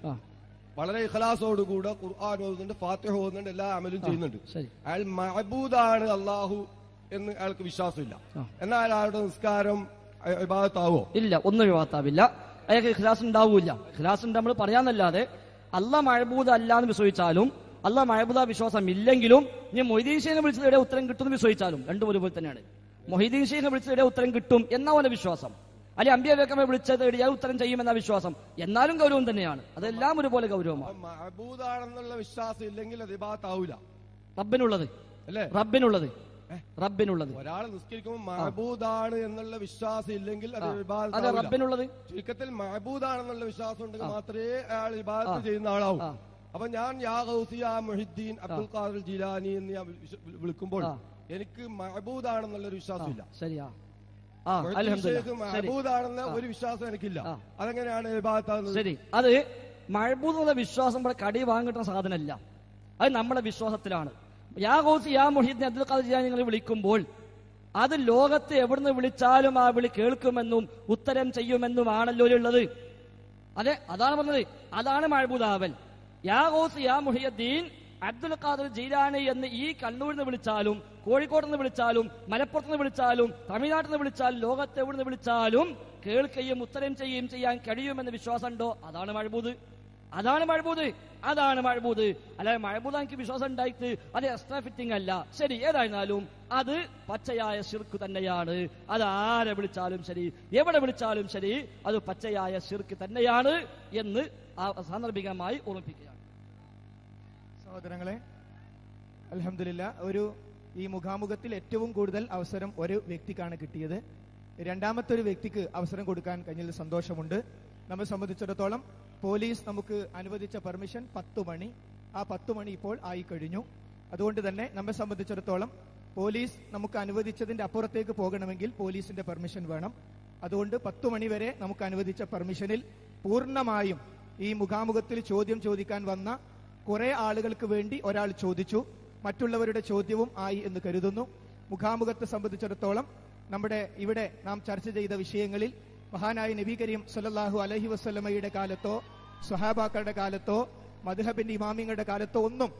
വളരെ ഇഖ്ലാസോടുകൂടെ ഖുർആൻ ഓതുന്നുണ്ട്, ഫാത്തിഹ ഓതുന്നുണ്ട്, എല്ലാ അമലും ചെയ്യുന്നുണ്ട്. അയാൾ മഅബൂദാണ് അള്ളാഹു എന്ന് അയാൾക്ക് വിശ്വാസമില്ല. എന്നാൽ അയാളുടെ നിസ്കാരം ഇബാദത്താവോ? ഇല്ല, ഒന്നും ഇബാദത്താവില്ല. അയാൾക്ക് ഇഖ്ലാസ് ഉണ്ടാവൂല. ഇഖ്ലാസ് ഉണ്ട് നമ്മൾ പറയാന്നല്ലാതെ അള്ളാഹ് മഅബൂദ് അല്ലാന്ന് വിശ്വസിച്ചാലും അള്ളാഹ് മഅബൂദ വിശ്വാസം ഇല്ലെങ്കിലും ഇനി മൊഹീദ്ദീൻ ഷെയ്ഖിനെ വിളിച്ചത് എവിടെ ഉത്തരം കിട്ടും എന്ന് വിശ്വസിച്ചാലും രണ്ടും ഒരുപോലെ തന്നെയാണ്. മൊഹീദ്ദീൻ ഷെയ്ഖിനെ വിളിച്ചത് എവിടെ ഉത്തരം കിട്ടും എന്ന പോലെ വിശ്വാസം, അല്ലെ അംബിയ വേക്കമെ വിളിച്ചത് എവിടെയാ ഉത്തരം ചെയ്യുമെന്ന വിശ്വാസം, എന്നാലും ഗൗരവം തന്നെയാണ്. അതെല്ലാം ഒരുപോലെ ഗൗരവമാണ്. മഅബൂദാണെന്നുള്ള വിശ്വാസം ഇല്ലെങ്കിൽ അത് ഇബാദത്താവൂല. റബ്ബിനുള്ളത് അല്ലേ? റബ്ബിനുള്ളത് ഒരാൾ നിസ്കരിക്കുമ്പോൾ മഅബൂദാണ് എന്നുള്ള വിശ്വാസം ഇല്ലെങ്കിൽ അത് അതെ റബ്ബിനുള്ളത്. ചുരുക്കത്തിൽ മഅബൂദാണെന്നുള്ള വിശ്വാസം ഉണ്ടെങ്കിൽ മാത്രമേ അയാൾ ഇബാദത്ത് ചെയ്യുന്ന ആളാവൂ. അപ്പൊ ഞാൻ യാ ഗൗസി യാ മുഹിദ്ദീൻ അബ്ദുൽ ഖാദിർ ജീലാനി എന്ന് ഞാൻ വിളിക്കുമ്പോൾ എനിക്ക് മഅബൂദാണെന്നുള്ളൊരു വിശ്വാസമില്ല. ശരിയാ, മഅബൂദാണെന്ന ഒരു വിശ്വാസം എനിക്കില്ല. അതെങ്ങനെയാണ് ഇബാദത്ത്? ശരി, അത് മഅബൂദ് എന്നുള്ള വിശ്വാസം ഇവിടെ കടി വാങ്ങിട്ടുന്ന സാധനമല്ല, അത് നമ്മുടെ വിശ്വാസത്തിലാണ്. യാ ഗൗസി യാ മുഹീദ്ദീൻ അബ്ദുൽ ഖാദിർ ജീലാനി നിങ്ങൾ വിളിക്കുമ്പോൾ അത് ലോകത്ത് എവിടുന്ന് വിളിച്ചാലും ആ വിളി കേൾക്കുമെന്നും ഉത്തരം ചെയ്യുമെന്നുമാണല്ലോ ഉള്ളത്. അതെ, അതാണ് പറഞ്ഞത്, അതാണ് മഅബൂദാവൽ. യാ ഗൗസ് യാ മുഹീദ്ദീൻ അബ്ദുൽ ഖാദിർ ജീലാനി എന്ന് ഈ കണ്ണൂരിൽ നിന്ന് വിളിച്ചാലും കോഴിക്കോട് നിന്ന് വിളിച്ചാലും മലപ്പുറത്ത് നിന്ന് വിളിച്ചാലും തമിഴ്നാട്ടിൽ നിന്ന് വിളിച്ചാലും ലോകത്ത് എവിടുന്ന് വിളിച്ചാലും കേൾക്കുകയും ഉത്തരം ചെയ്യുകയും ചെയ്യാൻ കഴിയുമെന്ന് വിശ്വാസം ഉണ്ടോ? അതാണ് മഅബൂദ്. അല്ലാതെ മഅബൂദ് എനിക്ക് വിശ്വാസം ഉണ്ടായിട്ട് അത് എക്സ്ട്രാ ഫിറ്റിംഗ് അല്ല. ശരി, ഏതായിരുന്നാലും അത് പച്ചയായ ശിർക്ക് തന്നെയാണ്. അത് ആരെ വിളിച്ചാലും ശരി, എവിടെ വിളിച്ചാലും ശരി, അത് പച്ചയായ ശിർക്ക് തന്നെയാണ് എന്ന് സാന്ദർഭികമായി ഓർമ്മിപ്പിക്കുകയാണ്. സഹോദരങ്ങളെ, അൽഹംദുലില്ലാഹ് ഈ മുഖാമുഖത്തിൽ ഏറ്റവും കൂടുതൽ അവസരം ഒരു വ്യക്തിക്കാണ് കിട്ടിയത്. രണ്ടാമത്തെ ഒരു വ്യക്തിക്ക് അവസരം കൊടുക്കാൻ കഴിഞ്ഞതിൽ സന്തോഷമുണ്ട്. നമ്മെ സംബന്ധിച്ചിടത്തോളം പോലീസ് നമുക്ക് അനുവദിച്ച പെർമിഷൻ 10 മണി. ആ 10 മണി ഇപ്പോൾ ആയി കഴിഞ്ഞു. അതുകൊണ്ട് തന്നെ നമ്മെ സംബന്ധിച്ചിടത്തോളം പോലീസ് നമുക്ക് അനുവദിച്ചതിന്റെ അപ്പുറത്തേക്ക് പോകണമെങ്കിൽ പോലീസിന്റെ പെർമിഷൻ വേണം. അതുകൊണ്ട് 10 മണി വരെ നമുക്ക് അനുവദിച്ച പെർമിഷനിൽ പൂർണ്ണമായും ഈ മുഖാമുഖത്തിൽ ചോദ്യം ചോദിക്കാൻ വന്ന കുറെ ആളുകൾക്ക് വേണ്ടി ഒരാൾ ചോദിച്ചു. മറ്റുള്ളവരുടെ ചോദ്യവും ആയി എന്ന് കരുതുന്നു. മുഖാമുഖത്തെ സംബന്ധിച്ചിടത്തോളം നമ്മുടെ ഇവിടെ നാം ചർച്ച ചെയ്ത വിഷയങ്ങളിൽ മഹാനായ നബി കരീം സല്ലല്ലാഹു അലൈഹി വസല്ലമയുടെ കാലത്തോ സ്വഹാബാക്കളുടെ കാലത്തോ മദ്ഹബിന്റെ ഇമാമിങ്ങളുടെ കാലത്തോ ഒന്നും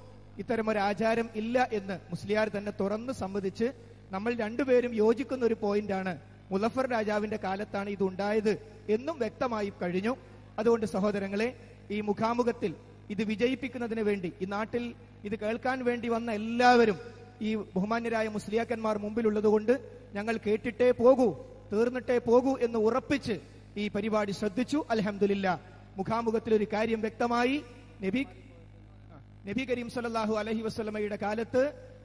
ഇത്തരമൊരു ആചാരം ഇല്ല എന്ന് മുസ്ലിയാർ തന്നെ തുറന്ന് സമ്മതിച്ച് നമ്മൾ രണ്ടുപേരും യോജിക്കുന്ന ഒരു പോയിന്റാണ്. മുസഫർ രാജാവിന്റെ കാലത്താണ് ഇത് ഉണ്ടായത് എന്നും വ്യക്തമായി കഴിഞ്ഞു. അതുകൊണ്ട് സഹോദരങ്ങളെ, ഈ മുഖാമുഖത്തിൽ ഇത് വിജയിപ്പിക്കുന്നതിന് വേണ്ടി ഈ നാട്ടിൽ ഇത് കേൾക്കാൻ വേണ്ടി വന്ന എല്ലാവരും ഈ ബഹുമാന്യരായ മുസ്ലിയാക്കന്മാർ മുമ്പിലുള്ളതുകൊണ്ട് ഞങ്ങൾ കേട്ടിട്ടേ പോകൂ, തീർന്നിട്ടേ പോകൂ എന്ന് ഉറപ്പിച്ച് ഈ പരിപാടി ശ്രദ്ധിച്ചു. അൽഹംദുലില്ലാ, മുഖാമുഖത്തിൽ ഒരു കാര്യം വ്യക്തമായി. നബി കരീം സല്ലല്ലാഹു അലൈഹി വസല്ലമയുടെ കാലത്ത്,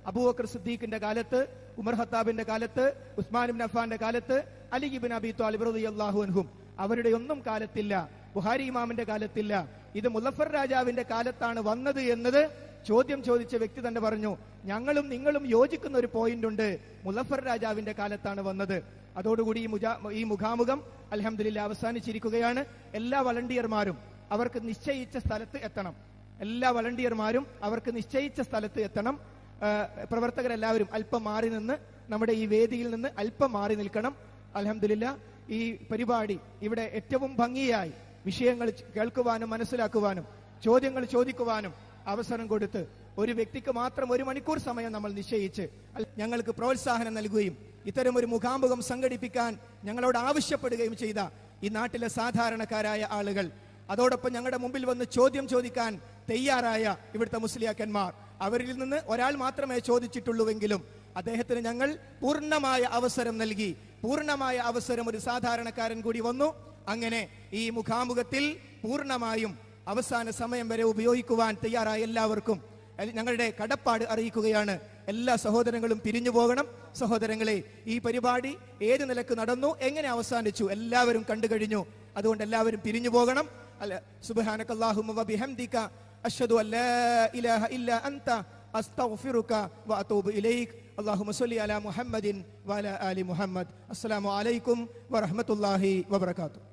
അബൂബക്കർ സിദ്ദീഖിന്റെ കാലത്ത്, ഉമർ ഖത്താബിന്റെ കാലത്ത്, ഉസ്മാൻ ഇബ്നു അഫ്ഫാന്റെ കാലത്ത്, അലി ഇബ്നു അബി ത്വാലിബ് റളിയല്ലാഹു അൻഹും അവരുടെ ഒന്നും കാലത്തില്ല, ബുഹാരി ഇമാമിന്റെ കാലത്തില്ല. ഇത് മുസഫർ രാജാവിന്റെ കാലത്താണ് വന്നത് എന്നത് ചോദ്യം ചോദിച്ച വ്യക്തി തന്നെ പറഞ്ഞു. ഞങ്ങളും നിങ്ങളും യോജിക്കുന്ന ഒരു പോയിന്റ് ഉണ്ട്, മുസഫർ രാജാവിന്റെ കാലത്താണ് വന്നത്. അതോടുകൂടി ഈ മുഖാമുഖം അൽഹംദുലില്ലാ അവസാനിച്ചിരിക്കുകയാണ്. എല്ലാ വളണ്ടിയർമാരും അവർക്ക് നിശ്ചയിച്ച സ്ഥലത്ത് എത്തണം. എല്ലാ വളണ്ടിയർമാരും അവർക്ക് നിശ്ചയിച്ച സ്ഥലത്ത് എത്തണം. പ്രവർത്തകരെല്ലാവരും അല്പം മാറി നിന്ന്, നമ്മുടെ ഈ വേദിയിൽ നിന്ന് അല്പം മാറി നിൽക്കണം. അൽഹംദുലില്ലാ, ഈ പരിപാടി ഇവിടെ ഏറ്റവും ഭംഗിയായി വിഷയങ്ങൾ കേൾക്കുവാനും മനസ്സിലാക്കുവാനും ചോദ്യങ്ങൾ ചോദിക്കുവാനും അവസരം കൊടുത്ത് ഒരു വ്യക്തിക്ക് മാത്രം 1 മണിക്കൂർ സമയം നമ്മൾ നിശ്ചയിച്ച് ഞങ്ങൾക്ക് പ്രോത്സാഹനം നൽകുകയും ഇത്തരം ഒരു മുഖാമുഖം സംഘടിപ്പിക്കാൻ ഞങ്ങളോട് ആവശ്യപ്പെടുകയും ചെയ്ത ഈ നാട്ടിലെ സാധാരണക്കാരായ ആളുകൾ, അതോടൊപ്പം ഞങ്ങളുടെ മുമ്പിൽ വന്ന് ചോദ്യം ചോദിക്കാൻ തയ്യാറായ ഇവിടുത്തെ മുസ്ലിയാക്കന്മാർ, അവരിൽ നിന്ന് ഒരാൾ മാത്രമേ ചോദിച്ചിട്ടുള്ളൂവെങ്കിലും അദ്ദേഹത്തിന് ഞങ്ങൾ പൂർണ്ണമായ അവസരം നൽകി. പൂർണ്ണമായ അവസരം ഒരു സാധാരണക്കാരൻ കൂടി വന്നു. അങ്ങനെ ഈ മുഖാമുഖത്തിൽ പൂർണ്ണമായും അവസാന സമയം വരെ ഉപയോഗിക്കുവാൻ തയ്യാറായ എല്ലാവർക്കും ഞങ്ങളുടെ കടപ്പാട് അറിയിക്കുകയാണ്. എല്ലാ സഹോദരങ്ങളും പിരിഞ്ഞു പോകണം. സഹോദരങ്ങളെ, ഈ പരിപാടി ഏത് നിലക്ക് നടന്നു, എങ്ങനെ അവസാനിച്ചു എല്ലാവരും കണ്ടു കഴിഞ്ഞു. അതുകൊണ്ട് എല്ലാവരും പിരിഞ്ഞു പോകണം. സുബ്ഹാനകല്ലാഹുമ്മ വബിഹംദിക അഷ്ഹദു അല്ലാ ഇലാഹ ഇല്ലാ അൻത അസ്തഗ്ഫിറുക വഅതൂബു ഇലൈക്. അല്ലാഹുമ്മ സ്വല്ലി അലാ മുഹമ്മദിൻ വഅലാ ആലി മുഹമ്മദ്. അസ്സലാമു അലൈക്കും വറഹ്മത്തുള്ളാഹി വബറകാതുഹു.